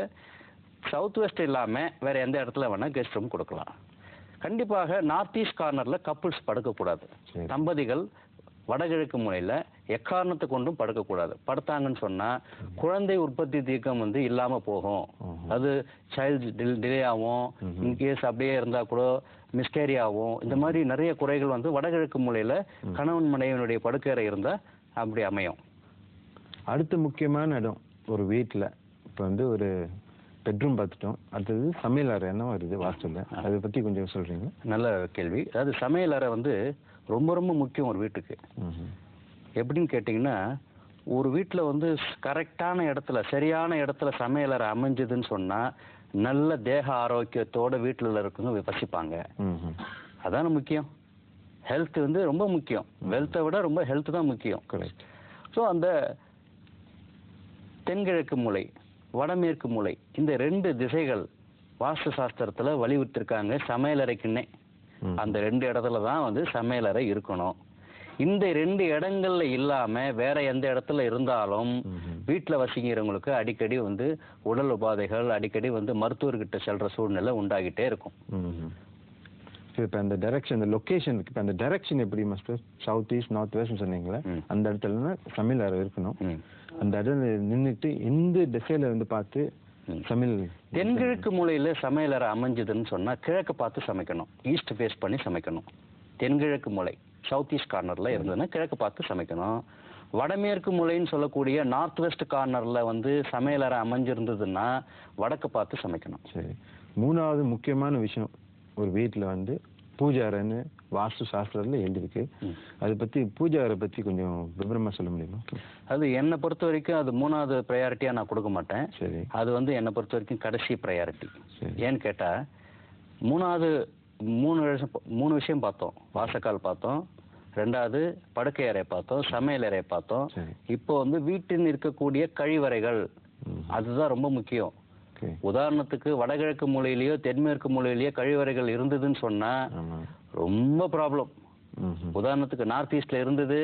சவுத் வெஸ்ட் இல்லாம வேற எந்த இடத்துல வேணா கெஸ்ட் ரூம் கொடுக்கலாம். கண்டிப்பாக நார்த் ஈஸ்ட் கார்னர்ல கப்புள்ஸ் படுக்கக்கூடாது. தம்பதிகள் வடகிழக்கு மூலையில எக்காரணத்தை கொண்டும் படுக்கக்கூடாது. படுத்தாங்கன்னு சொன்னா குழந்தை உற்பத்தி தீர்க்கம் வந்து இல்லாம போகும். அது சைல்டு டிலே ஆகும். இன்கேஸ் அப்படியே இருந்தா கூட மிஸ்கேரி ஆகும். இந்த மாதிரி நிறைய குறைகள் வந்து வடகிழக்கு மூலையில கணவன் மனைவியினுடைய படுக்கறை இருந்தா அப்படி அமையும். அடுத்து முக்கியமான இடம் ஒரு வீட்டுல, இப்ப வந்து ஒரு பெட்ரூம் பார்த்துட்டோம், அடுத்தது சமையல் அறை என்ன வருது வாஸ்துல, அதை பத்தி கொஞ்சம் சொல்றீங்க? நல்ல கேள்வி. அதாவது சமையல் அறை வந்து ரொம்ப ரொம்ப முக்கியம் ஒரு வீட்டுக்கு. எப்படின்னு கேட்டிங்கன்னா, ஒரு வீட்டில் வந்து கரெக்டான இடத்துல, சரியான இடத்துல சமையலறை அமைஞ்சதுன்னு சொன்னா நல்ல தேக ஆரோக்கியத்தோட வீட்டில் இருக்கவங்க வசிப்பாங்க. அதான முக்கியம். ஹெல்த் வந்து ரொம்ப முக்கியம். வெல்த்தை விட ரொம்ப ஹெல்த் தான் முக்கியம். ஸோ அந்த தென்கிழக்கு மூலை, வடமேற்கு மூலை, இந்த ரெண்டு திசைகள் வாஸ்து சாஸ்திரத்துல வலியுறுத்திருக்காங்க சமையலறைக்குன்னே. அந்த ரெண்டு இடத்துல தான் வந்து சமையலறை இருக்கணும். இந்த ரெண்டு இடங்கள்ல இல்லாம வேற எந்த இடத்துல இருந்தாலும் வீட்டுல வசிக்கிறவங்களுக்கு அடிக்கடி வந்து உடல் உபாதைகள், அடிக்கடி வந்து மருத்துவர்கிட்ட செல்ற சூழ்நிலை உண்டாகிட்டே இருக்கும். இப்போ அந்த டைரக்ஷன், அந்த லொகேஷன் இருக்கு, இப்போ அந்த டைரக்ஷன் எப்படி master? South east, north west சொன்னீங்களா, அந்த இடத்துல சமையல் அறை இருக்கணும். அந்த இடத்துல நின்றுட்டு எந்த திசையில வந்து பார்த்து சமையல்? தென்கிழக்கு மூலையில சமையலறை அமைஞ்சதுன்னு சொன்னா கிழக்கு பார்த்து சமைக்கணும், ஈஸ்ட் ஃபேஸ் பண்ணி சமைக்கணும். தென்கிழக்கு மூலை சவுத் ஈஸ்ட் கார்னர்ல இருந்ததுன்னா கிழக்கு பார்த்து சமைக்கணும். வடமேற்கு மூலைன்னு சொல்லக்கூடிய நார்த் வெஸ்ட் கார்னர்ல வந்து சமையலறை அமைஞ்சிருந்ததுன்னா வடக்கு பார்த்து சமைக்கணும். சரி, மூணாவது முக்கியமான விஷயம், ஒரு வீட்டுல வந்து பூஜை அறைன்னு வாஸ்து சாஸ்திரத்துல எழுதிருக்கு. அதை பத்தி பூஜை அறை பத்தி கொஞ்சம் விவரமா சொல்ல முடியுமா? அது என்னை பொறுத்த வரைக்கும் அது மூணாவது ப்ரையாரிட்டியா நான் கொடுக்க மாட்டேன். சரி, அது வந்து என்னை பொறுத்த வரைக்கும் கடைசி ப்ரையாரிட்டி. ஏன்னு கேட்டா மூணு விஷயம் பார்த்தோம். வாசக்கால் பார்த்தோம், ரெண்டாவது படுக்கை அறை பார்த்தோம், சமையல் அறை பார்த்தோம். இப்போ வந்து வீட்டில் இருக்கக்கூடிய கழிவறைகள், அதுதான் ரொம்ப முக்கியம். உதாரணத்துக்கு வடகிழக்கு மூலையிலயோ தென்மேற்கு மூலையிலயோ கழிவறைகள் இருந்ததுன்னு சொன்னா ரொம்ப ப்ராப்ளம். உதாரணத்துக்கு நார்த் ஈஸ்ட்ல இருந்தது,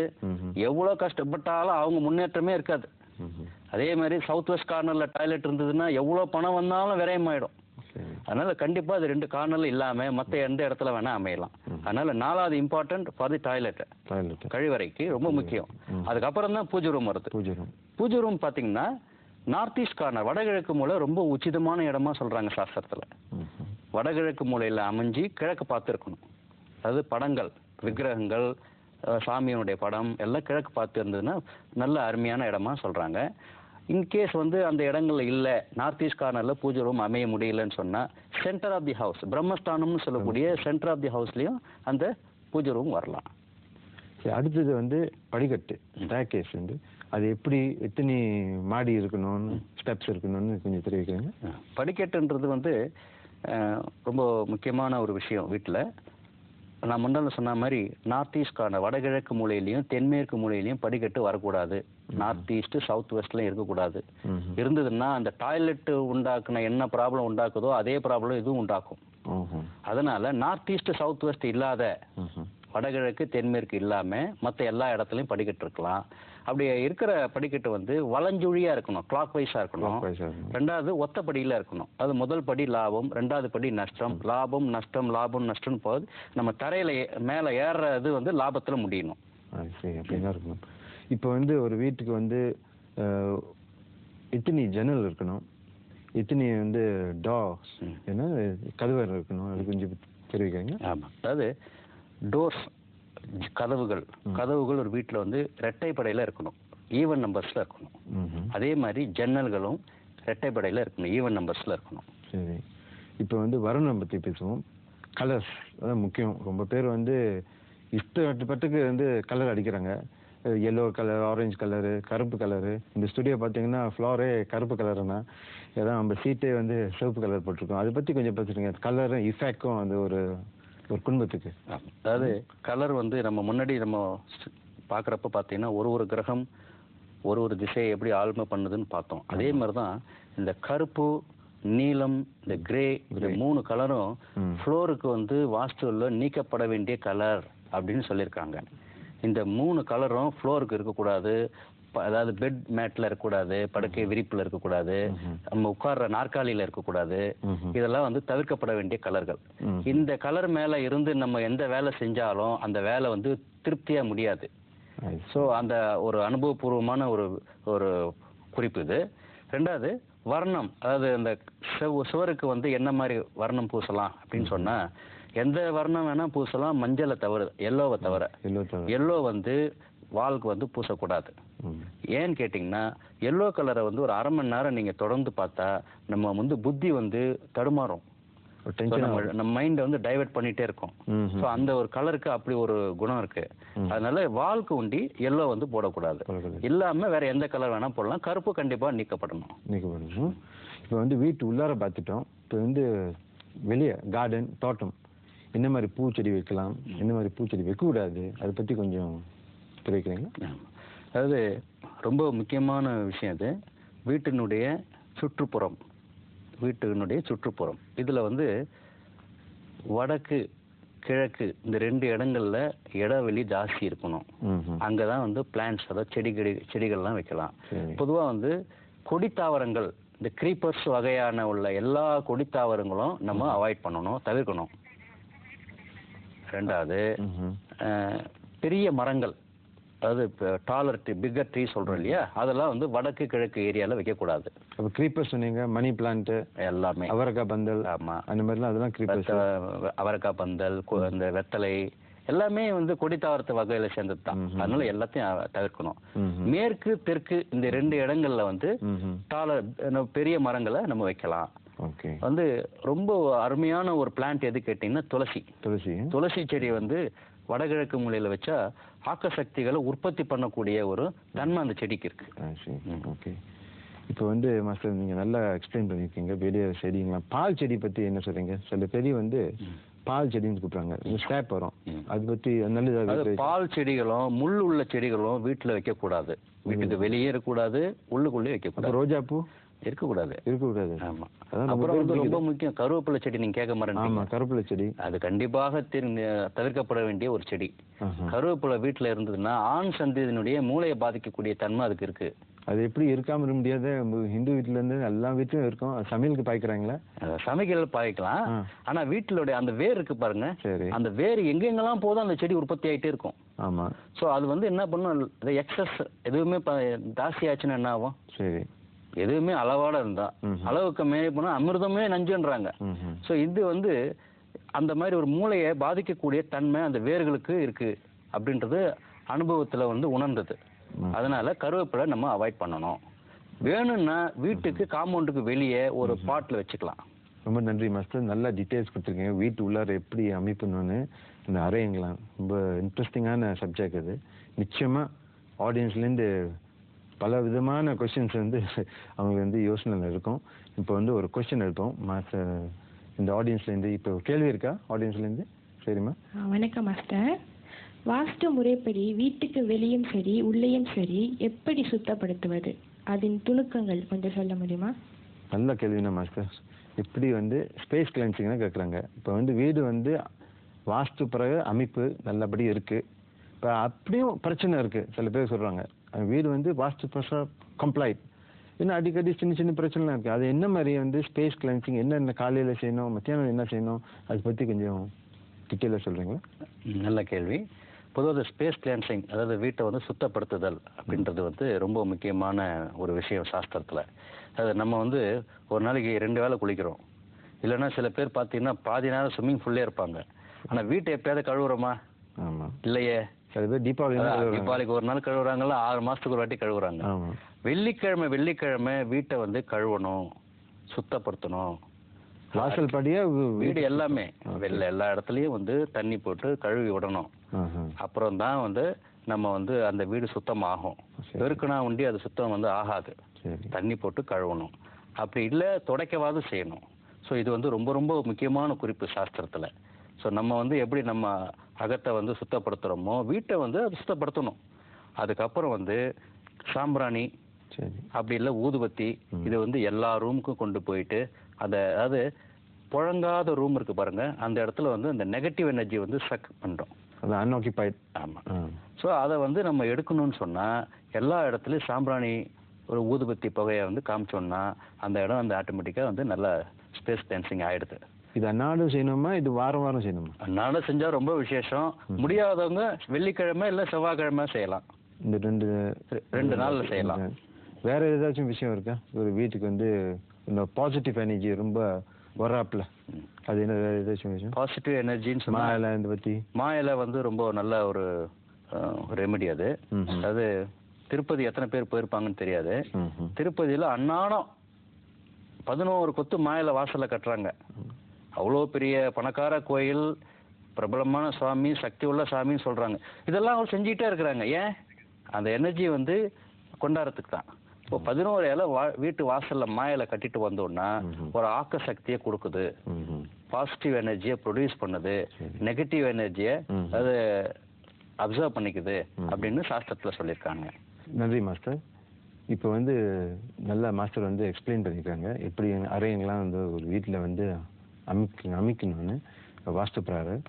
எவ்வளவு கஷ்டப்பட்டாலும் அவங்க முன்னேற்றமே இருக்காது. அதே மாதிரி சவுத் வெஸ்ட் கார்னர்ல டாய்லெட் இருந்ததுன்னா எவ்வளவு பணம் வந்தாலும் விரயமாயிடும். அதனால கண்டிப்பா அது ரெண்டு கார்னர்ல இல்லாம மத்த எந்த இடத்துல வேணா அமையலாம். அதனால நாலாவது இம்பார்ட்டன்ட் ஃபார் தி டாய்லெட், கழிவறைக்கு ரொம்ப முக்கியம். அதுக்கப்புறம் தான் பூஜை ரூம் வருது. பூஜை ரூம் பாத்தீங்கன்னா நார்த் ஈஸ்ட் கார்னர், வடகிழக்கு மூலை ரொம்ப உச்சிதமான இடமா சொல்றாங்க சாஸ்திரத்துல. வடகிழக்கு மூலையில அமைஞ்சு கிழக்கு பார்த்து இருக்கணும். அதாவது படங்கள், விக்கிரகங்கள், சாமியினுடைய படம் எல்லாம் கிழக்கு பார்த்து இருந்ததுன்னா நல்ல அருமையான இடமா சொல்றாங்க. இன்கேஸ் வந்து அந்த இடங்கள்ல இல்ல, நார்த் ஈஸ்ட் கார்னர்ல பூஜை ரூம் அமைய முடியலன்னு சொன்னா சென்டர் ஆஃப் தி ஹவுஸ், பிரம்மஸ்தானம்னு சொல்லக்கூடிய சென்டர் ஆஃப் தி ஹவுஸ்லயும் அந்த பூஜை ரூம் வரலாம். அடுத்தது வந்து படிக்கட்டு, ஸ்டேர்கேஸ் வந்து அது எப்படி, எத்தனை மாடி இருக்கணும்னு, ஸ்டெப்ஸ் இருக்கணும்னு கொஞ்சம் தெரிவிக்கிறீங்க? படிக்கட்டுன்றது வந்து ரொம்ப முக்கியமான ஒரு விஷயம் வீட்டில். நான் முன்னால சொன்ன மாதிரி நார்த் ஈஸ்ட் கார்னர், வடகிழக்கு மூலையிலையும் தென்மேற்கு மூலையிலையும் படிக்கட்டு வரக்கூடாது. நார்த் ஈஸ்ட் சவுத் வெஸ்ட்லையும் இருக்கக்கூடாது. இருந்ததுன்னா அந்த டாய்லெட் உண்டாக்குன என்ன ப்ராப்ளம் உண்டாக்குதோ அதே ப்ராப்ளம் இதுவும் உண்டாக்கும். அதனால நார்த் ஈஸ்ட் சவுத் வெஸ்ட் இல்லாத வடகிழக்கு தென்மேற்கு இல்லாமல் மற்ற எல்லா இடத்துலையும் படிக்கட்டு இருக்கலாம். அப்படி இருக்கிற படிக்கட்டு வந்து வலஞ்சுழியாக இருக்கணும், கிளாக் வைஸாக இருக்கணும். ரெண்டாவது ஒத்தப்படியில் இருக்கணும். அது முதல் படி லாபம், ரெண்டாவது படி நஷ்டம். லாபம் நஷ்டம் லாபம் நஷ்டம்னு போது நம்ம தரையில் மேலே ஏறுறது வந்து லாபத்தில் முடியணும். சரி, அப்படிதான் இருக்கணும். இப்போ வந்து ஒரு வீட்டுக்கு வந்து எத்தனை ஜன்னல் இருக்கணும், எத்தனை வந்து டார்ஸ் என்ன கதவு இருக்கணும், அது கொஞ்சம் தெரிவிக்கிறீங்க? ஆமாம், அதாவது டோர்ஸ் கதவுகள் ஒரு வீட்டில் வந்து இரட்டைப்படையில் இருக்கணும், ஈவன் நம்பர்ஸில் இருக்கணும். அதே மாதிரி ஜன்னல்களும் இரட்டைப்படையில் இருக்கணும், ஈவன் நம்பர்ஸில் இருக்கணும். சரி, இப்போ வந்து வருணம் பற்றி பேசுவோம். கலர்ஸ் அதான் முக்கியம். ரொம்ப பேர் வந்து இஷ்டப்பட்டுக்கு வந்து கலர் அடிக்கிறாங்க. எல்லோ கலர், ஆரஞ்சு கலரு, கருப்பு கலரு. இந்த ஸ்டுடியோ பார்த்தீங்கன்னா ஃப்ளோரே கருப்பு கலருன்னா ஏதாவது நம்ம சீட்டே வந்து சிவப்பு கலர் போட்டிருக்கோம். அதை பற்றி கொஞ்சம் பேசுறீங்க. கலரும் இஃபெக்டும் அந்த ஒரு குடும்பத்துக்கு. அதாவது கலர் வந்து நம்ம முன்னாடி நம்ம பார்க்குறப்ப பார்த்தீங்கன்னா ஒரு கிரகம் ஒரு திசையை எப்படி ஆளுமை பண்ணுதுன்னு பார்த்தோம். அதே மாதிரி தான் இந்த கருப்பு, நீலம், இந்த கிரே, இந்த 3 கலரும் ஃப்ளோருக்கு வந்து வாஸ்துவில் நீக்கப்பட வேண்டிய கலர் அப்படின்னு சொல்லியிருக்காங்க. இந்த 3 கலரும் ஃப்ளோருக்கு இருக்கக்கூடாது, அதாவது பெட் மேட்ல இருக்கக்கூடாது, படுக்கை விரிப்புல இருக்கக்கூடாது, நம்ம உட்கார்ற நாற்காலியில இருக்கக்கூடாது. இதெல்லாம் வந்து தவிர்க்கப்பட வேண்டிய கலர்கள். இந்த கலர் மேல இருந்து நம்ம எந்த வேலை செஞ்சாலும் அந்த வேலை வந்து திருப்தியா முடியாது. ஸோ அந்த ஒரு அனுபவபூர்வமான ஒரு குறிப்பு இது. ரெண்டாவது வர்ணம், அதாவது அந்த சுவருக்கு வந்து என்ன மாதிரி வர்ணம் பூசலாம் அப்படின்னு சொன்னா எந்த வர்ணம் வேணா பூசலாம், மஞ்சளை தவிர, எல்லோவை தவிர. எல்லோ வந்து வால்க்கு வந்து பூசக்கூடாது. ஏன்னு கேட்டிங்கன்னா எல்லோ கலரை வந்து ஒரு அரை மணி நேரம் நீங்கள் தொடர்ந்து பார்த்தா நம்ம வந்து புத்தி வந்து தடுமாறும், நம்ம மைண்டை வந்து டைவர்ட் பண்ணிகிட்டே இருக்கும். ஸோ அந்த ஒரு கலருக்கு அப்படி ஒரு குணம் இருக்கு. அதனால வால்க்கு உண்டி எல்லோ வந்து போடக்கூடாது. இல்லாமல் வேற எந்த கலர் வேணா போடலாம். கருப்பு கண்டிப்பாக நீக்கப்படணும். இப்போ வந்து வீட்டு உள்ளார பார்த்துட்டோம். இப்போ வந்து வெளியே கார்டன், தோட்டம், என்ன மாதிரி பூச்செடி வைக்கலாம், என்ன மாதிரி பூச்செடி வைக்கக்கூடாது, அதை பற்றி கொஞ்சம் தெரிவிக்கிறீங்களா? அதாவது ரொம்ப முக்கியமான விஷயம் இது. வீட்டினுடைய சுற்றுப்புறம் இதில் வந்து வடக்கு கிழக்கு இந்த 2 இடங்கள்ல இடைவெளி ஜாஸ்தி இருக்கணும். அங்கதான் வந்து பிளான்ட்ஸ், அதாவது செடிகள்லாம் வைக்கலாம். பொதுவாக வந்து கொடித்தாவரங்கள், இந்த கிரீப்பர்ஸ் வகையான உள்ள எல்லா கொடித்தாவரங்களும் நம்ம அவாய்ட் பண்ணணும், தவிர்க்கணும். ரெண்டாவது பெரிய மரங்கள், அதாவது டாலர் ட்ரீ, பிக்கர் ட்ரீ சொல்றோம் இல்லையா, அதெல்லாம் வந்து வடக்கு கிழக்கு ஏரியாவில் வைக்கக்கூடாது. அப்போ கிரீப்பர்ஸ் சொன்னீங்க, மணி பிளான்ட் எல்லாமே, அவரைக்காய் பந்தல், ஆமாம், அந்த மாதிரிலாம் அதெல்லாம் கிரீப்பர்ஸ். அவரைக்காய் பந்தல், இந்த வெத்தலை எல்லாமே வந்து கொடித்தாவரத்து வகையில சேர்ந்தது தான். அதனால எல்லாத்தையும் தவிர்க்கணும். மேற்கு தெற்கு இந்த 2 இடங்கள்ல வந்து டாலர் பெரிய மரங்களை நம்ம வைக்கலாம். வந்து ரொம்ப அருமையான ஒரு பிளான்ட் எது கேட்டீங்கன்னா துளசி செடி வந்து வடகிழக்கு மூலையில வச்சா ஆக்க சக்திகளை உற்பத்தி பண்ணக்கூடிய ஒரு தன்மை அந்த செடிக்கு இருக்கு. ஓகே, இப்போ வந்து மாஸ்டர் நீங்க நல்லா எக்ஸ்பிளைன் பண்ணிருக்கீங்க. வெளியே செடிங்களா, பால் செடி பத்தி என்ன சொல்றீங்க? சில பெரிய வந்து பால் செடின்னு கூப்பிடுறாங்க, ஸ்டாப் வரும், அது பத்தி நல்லது. பால் செடிகளும் முள் உள்ள செடிகளும் வீட்டுல வைக்க கூடாது. வீட்டுக்கு வெளியே இருக்கக்கூடாது, உள்ளுக்குள்ளே வைக்க கூடாது. ரோஜா பூ இருக்கக்கூடாது. ஆமா. அப்புறம் வந்து ரொம்ப முக்கியம் கருவேப்பிலை செடி. நீங்க கேட்க மாட்டீங்க. கருவேப்பிலை செடி அது கண்டிப்பாக தவிர்க்கப்பட வேண்டிய ஒரு செடி. கருவேப்பிலை வீட்டுல இருந்ததுன்னா ஆண் சந்ததியினுடைய மூளையை பாதிக்கக்கூடிய தன்மை அதுக்கு இருக்கு. அது எப்படி இருக்காம இருக்க முடியாது? ஹிந்து வீட்டுல இருந்து எல்லா வீட்லயும் இருக்கும். சமையலுக்கு பாய்க்கிறாங்களா? சமைக்கல பாய்க்கலாம். ஆனா வீட்டுல அந்த வேர் இருக்கு பாருங்க, அந்த வேர் எங்கெங்கெல்லாம் போதும் அந்த செடி உற்பத்தி ஆயிட்டே இருக்கும். ஆமா. சோ அது வந்து என்ன பண்ணும், எக்ஸஸ் எதுவுமே ஜாஸ்தி ஆச்சுன்னா என்ன ஆகும்? சரி, எதுவுமே அளவோட இருந்தா, அளவுக்கு மேலே போனா அமிர்தமே நஞ்சுன்றாங்க. ஸோ இது வந்து அந்த மாதிரி ஒரு மூளையை பாதிக்கக்கூடிய தன்மை அந்த வேர்களுக்கு இருக்கு அப்படின்றது அனுபவத்துல வந்து உணர்ந்தது. அதனால கருவேப்பிலை நம்ம அவாய்ட் பண்ணணும். வேணும்னா வீட்டுக்கு காம்பவுண்டுக்கு வெளியே ஒரு பாட்டில் வச்சுக்கலாம். ரொம்ப நன்றி மாஸ்டர், நல்லா டீட்டெயில்ஸ் கொடுத்துருக்கீங்க. வீட்டு உள்ளார எப்படி அமைப்பணும்னு இந்த அறையங்களாம் ரொம்ப இன்ட்ரெஸ்டிங்கான சப்ஜெக்ட் அது. நிச்சயமா ஆடியன்ஸ்லேருந்து பல விதமான கொஸ்டின்ஸ் வந்து அவங்களுக்கு வந்து யோசனையில் இருக்கும். இப்போ வந்து ஒரு கொஸ்டின் எடுப்போம் மாஸ்டர் இந்த ஆடியன்ஸ்லேருந்து. இப்போ கேள்வி இருக்கா ஆடியன்ஸ்லேருந்து? சரிம்மா. வணக்கம் மாஸ்டர். வாஸ்து முறைப்படி வீட்டுக்கு வெளியும் சரி உள்ளேயும் சரி எப்படி சுத்தப்படுத்துவது, அதன் துணுக்கங்கள் கொஞ்சம் சொல்ல முடியுமா? நல்ல கேள்வினா மாஸ்டர். எப்படி வந்து ஸ்பேஸ் கிளென்சிங்னா கேட்குறாங்க. இப்போ வந்து வீடு வந்து வாஸ்து பிறகு அமைப்பு நல்லபடி இருக்குது. இப்போ அப்படியும் பிரச்சனை இருக்குது. சில பேர் சொல்கிறாங்க வீடு வந்து வாஸ்து பிரகாரம் கம்ப்ளைண்ட், இன்னும் அடிக்கடி சின்ன சின்ன பிரச்சனைலாம் இருக்குது. அது என்ன மாதிரி வந்து ஸ்பேஸ் கிளென்சிங் என்னென்ன காலையில் செய்யணும், மத்தியானம் என்ன செய்யணும், அதை பற்றி கொஞ்சம் டீட்டெயிலாக சொல்கிறீங்களா? நல்ல கேள்வி. பொதுவாக ஸ்பேஸ் கிளென்சிங், அதாவது வீட்டை வந்து சுத்தப்படுத்துதல் அப்படின்றது வந்து ரொம்ப முக்கியமான ஒரு விஷயம் சாஸ்திரத்தில். அது நம்ம வந்து ஒரு நாளைக்கு 2 வேளை குளிக்கிறோம். இல்லைன்னா சில பேர் பார்த்தீங்கன்னா பாதி நேரம் ஸ்விம்மிங் ஃபுல்லே இருப்பாங்க. ஆனால் வீட்டை எப்பயாவது கழுவுறோமா? ஆமாம். இல்லையே. சில பேர் தீபாவளிக்கு ஒரு நாள் கழுவுறாங்கல்ல, 6 மாதத்துக்கு ஒரு வாட்டி கழுவுறாங்க. வெள்ளிக்கிழமை வீட்டை வந்து கழுவணும், சுத்தப்படுத்தணும். வாசல் படியா வீடு எல்லாமே எல்லா இடத்துலையும் வந்து தண்ணி போட்டு கழுவி விடணும். அப்புறம் தான் வந்து நம்ம வந்து அந்த வீடு சுத்தமாகும். பெருக்குனா உண்டி அது சுத்தம் வந்து ஆகாது. தண்ணி போட்டு கழுவணும். அப்படி இல்லை துடைக்கவாது செய்யணும். ஸோ இது வந்து ரொம்ப ரொம்ப முக்கியமான குறிப்பு சாஸ்திரத்தில். ஸோ நம்ம வந்து எப்படி நம்ம அகத்தை வந்து சுத்தப்படுத்துகிறோமோ வீட்டை வந்து அது சுத்தப்படுத்தணும். அதுக்கப்புறம் வந்து சாம்பிராணி, அப்படி இல்லை ஊதுபத்தி, இது வந்து எல்லா ரூமுக்கும் கொண்டு போயிட்டு அதாவது புழங்காத ரூம் இருக்கு பாருங்க, அந்த இடத்துல வந்து அந்த நெகட்டிவ் எனர்ஜி வந்து சக் பண்ணுறோம். அன்ஆக்கியபைட். ஆமாம். ஸோ அதை வந்து நம்ம எடுக்கணும்னு சொன்னால் எல்லா இடத்துலையும் சாம்பிராணி ஒரு ஊதுபத்தி புகையை வந்து காமிச்சோம்னா அந்த இடம் வந்து ஆட்டோமேட்டிக்காக வந்து நல்ல ஸ்பேஸ் கிளென்சிங் ஆகிடுது. இது அன்னாடும் செய்யணுமா, இது வாரம் செய்யணுமா? அன்னாடும் செஞ்சால் ரொம்ப விசேஷம். முடியாதவங்க வெள்ளிக்கிழமை இல்லை செவ்வாய்க்கிழமை செய்யலாம். இந்த ரெண்டு நாளில் செய்யலாம். வேற ஏதாச்சும் விஷயம் இருக்கா? ஒரு வீட்டுக்கு வந்து இந்த பாசிட்டிவ் எனர்ஜி ரொம்ப வராப்புல, அது என்ன வேற ஏதாச்சும் விஷயம்? பாசிட்டிவ் எனர்ஜின்னு சொன்னால் மாயிலை இந்த பற்றி மாயிலை வந்து ரொம்ப நல்ல ஒரு ரெமெடி அது. அது திருப்பதி எத்தனை பேர் போயிருப்பாங்கன்னு தெரியாது. திருப்பதியில் அன்னாடம் 11 கொத்து மாயிலை வாசலில் கட்டுறாங்க. அவ்வளோ பெரிய பணக்கார கோயில், பிரபலமான சுவாமி, சக்தி உள்ள சாமின்னு சொல்கிறாங்க. இதெல்லாம் அவங்க செஞ்சுக்கிட்டே இருக்கிறாங்க. ஏன்? அந்த எனர்ஜி வந்து கொண்டாடுறதுக்கு தான். இப்போ 11 இலை வீட்டு வாசலில் மாயிலை கட்டிட்டு வந்தோம்னா ஒரு ஆக்க சக்தியை கொடுக்குது, பாசிட்டிவ் எனர்ஜியை ப்ரொடியூஸ் பண்ணுது, நெகட்டிவ் எனர்ஜியை அது அப்சர்வ் பண்ணிக்குது அப்படின்னு சாஸ்திரத்தில் சொல்லியிருக்காங்க. நன்றி மாஸ்டர். இப்போ வந்து நல்லா மாஸ்டர் வந்து எக்ஸ்பிளைன் பண்ணியிருக்காங்க எப்படி அறையங்களாம் வந்து ஒரு வீட்டில் வந்து அமைக்கணும்னு வாஸ்து பிரகாரம்.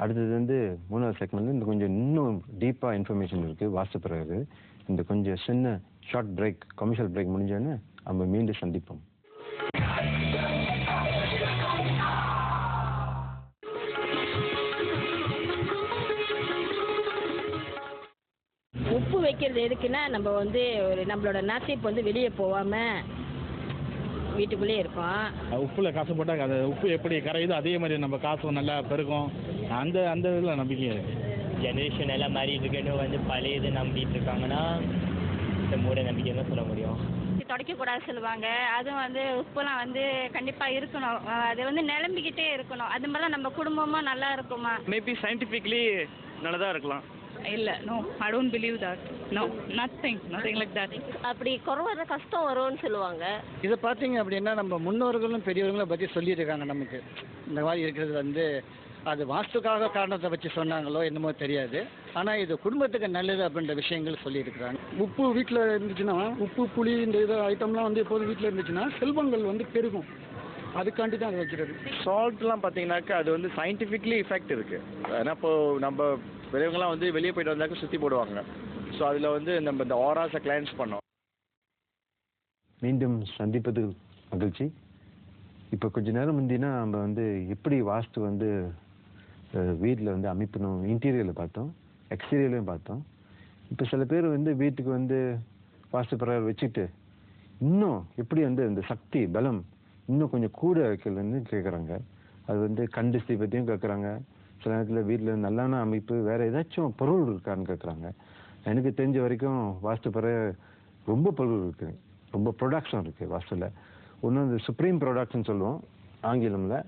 அடுத்தது வந்து 3வது செக்மெண்ட் இந்த கொஞ்சம் இன்னும் டீப்பாக இன்ஃபர்மேஷன் இருக்குது வாஸ்து பிரகாரம். இந்த கொஞ்சம் சின்ன ஷார்ட் பிரேக், கமர்ஷியல் பிரேக் முடிஞ்சோன்னே நம்ம மீண்டும் சந்திப்போம். உப்பு வைக்கிறது எதுக்குன்னா நம்ம வந்து ஒரு நம்மளோட நசீப் வந்து வெளியே போகாமல் வீட்டுக்குள்ளேயே இருக்கும். உப்புல காசு போட்டால் அது உப்பு எப்படி கரையுதோ அதே மாதிரி நம்ம காசும் நல்லா பெருக்கும். அந்த இதில் நம்பிக்கை இருக்குது. ஜெனரேஷன் எல்லாம் மாறிட்டுருக்கேன்னு வந்து பழைய இது நம்பிட்டு இருக்காங்கன்னா இந்த மூட நம்பிக்கை தான் சொல்ல முடியும். துடைக்கக்கூடாது சொல்லுவாங்க. அதுவும் வந்து உப்புலாம் வந்து கண்டிப்பாக இருக்கணும். அது வந்து நிரம்பிக்கிட்டே இருக்கணும். அது மாதிரி நம்ம குடும்பமாக நல்லா இருக்குமா? மேபி சயின்டிஃபிக்லி நல்லதாக இருக்கலாம். இல்லை, no, I don't believe that. No, nothing like that. அப்படி குறைவர கஷ்டம் வரும்னு சொல்லுவாங்க. இதை பார்த்தீங்க அப்படின்னா நம்ம முன்னோர்களும் பெரியவர்களும் பற்றி சொல்லியிருக்காங்க. நமக்கு இந்த மாதிரி இருக்கிறது வந்து அது வாஸ்துக்காக காரணத்தை வச்சு சொன்னாங்களோ என்னமோ தெரியாது. ஆனால் இது குடும்பத்துக்கு நல்லது அப்படின்ற விஷயங்கள் சொல்லியிருக்கிறாங்க. உப்பு வீட்டில் இருந்துச்சுன்னா, உப்பு புளி இந்த இது ஐட்டம்லாம் வந்து எப்போதும் வீட்டில் இருந்துச்சுன்னா செல்வங்கள் வந்து பெருகும். அதுக்காண்டி தான் அதை வைக்கிறது. சால்ட்லாம் பார்த்தீங்கன்னாக்கா அது வந்து சயின்டிஃபிக்லி எஃபெக்ட் இருக்குது. ஏன்னா இப்போ நம்ம பெரியவங்களாம் வந்து வெளியே போயிட்டு வந்தாக்க சுற்றி போடுவாங்க. ஸோ அதில் வந்து நம்ம இந்த ஆராஸை கிளென்ஸ் பண்ணோம். மீண்டும் சந்திப்பது மகிழ்ச்சி. இப்போ கொஞ்ச நேரம் முந்தினா நம்ம வந்து எப்படி வாஸ்து வந்து வீட்டில் வந்து அமைக்கணும், இன்டீரியரில் பார்த்தோம், எக்ஸ்டீரியர்லையும் பார்த்தோம். இப்போ சில பேர் வந்து வீட்டுக்கு வந்து வாஸ்து பிரகாரம் வச்சுட்டு இன்னும் எப்படி வந்து அந்த சக்தி பலம் இன்னும் கொஞ்சம் கூட வைக்கலன்னு கேட்குறாங்க. அது வந்து கண்டிஸ்தி பற்றியும் கேட்குறாங்க. சில நேரத்தில் வீட்டில் நல்லான அமைப்பு வேறு ஏதாச்சும் பொருள் இருக்கான்னு கேட்குறாங்க. எனக்கு தெரிஞ்ச வரைக்கும் வாஸ்து பிரகாரம் ரொம்ப பொருள் இருக்குது, ரொம்ப ப்ரொடக்ஷன் இருக்குது வாஸ்துவில். ஒன்று இந்த சுப்ரீம் ப்ரொடக்ஷன் சொல்லுவோம் ஆங்கிலமில்.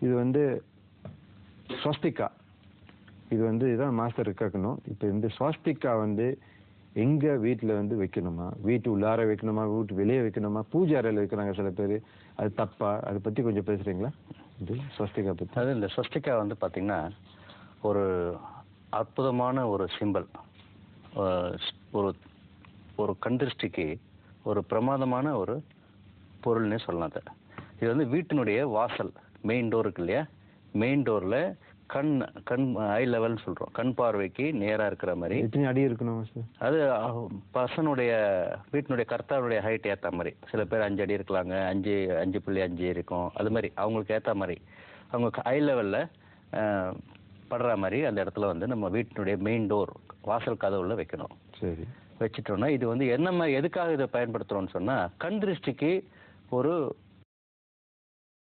இது வந்து ஸ்வஸ்திகா. இது வந்து இதான் மாஸ்டர் கேட்கணும். இப்போ இந்த ஸ்வஸ்திகா வந்து எங்கள் வீட்டில் வந்து வைக்கணுமா, வீட்டு உள்ளார வைக்கணுமா, வீட்டு வெளியே வைக்கணுமா, பூஜை அறையில் வைக்கிறாங்க சில பேர், அது தப்பா? அதை பற்றி கொஞ்சம் பேசுகிறீங்களா? இது ஸ்வஸ்திகா பற்றி. அது இந்த ஸ்வஸ்திகா வந்து பார்த்திங்கன்னா ஒரு அற்புதமான ஒரு சிம்பல். ஒரு ஒரு கண்டிருஷ்டிக்கு ஒரு பிரமாதமான ஒரு பொருள்னே சொல்லலாம். அது இது வந்து வீட்டினுடைய வாசல், மெயின் டோர் இருக்கு இல்லையா, மெயின் டோரில் கண் ஐ லெவல்னு சொல்கிறோம், கண் பார்வைக்கு நேராக இருக்கிற மாதிரி. எத்தனை அடி இருக்கணும் சார்? அது பர்சனுடைய வீட்டினுடைய கர்த்தாவுடைய ஹைட் ஏற்ற மாதிரி. சில பேர் 5 அடி இருக்கலாங்க, 5.5 இருக்கும். அது மாதிரி அவங்களுக்கு ஏற்ற மாதிரி அவங்க ஐ லெவலில் படுற மாதிரி அந்த இடத்துல வந்து நம்ம வீட்டினுடைய மெயின் டோர் வாசல் கதவுல வைக்கணும். சரி. வச்சுட்டோம்னா இது வந்து என்ன மாதிரி எதுக்காக இதை பயன்படுத்துகிறோம்னு சொன்னால் கண் திருஷ்டிக்கு ஒரு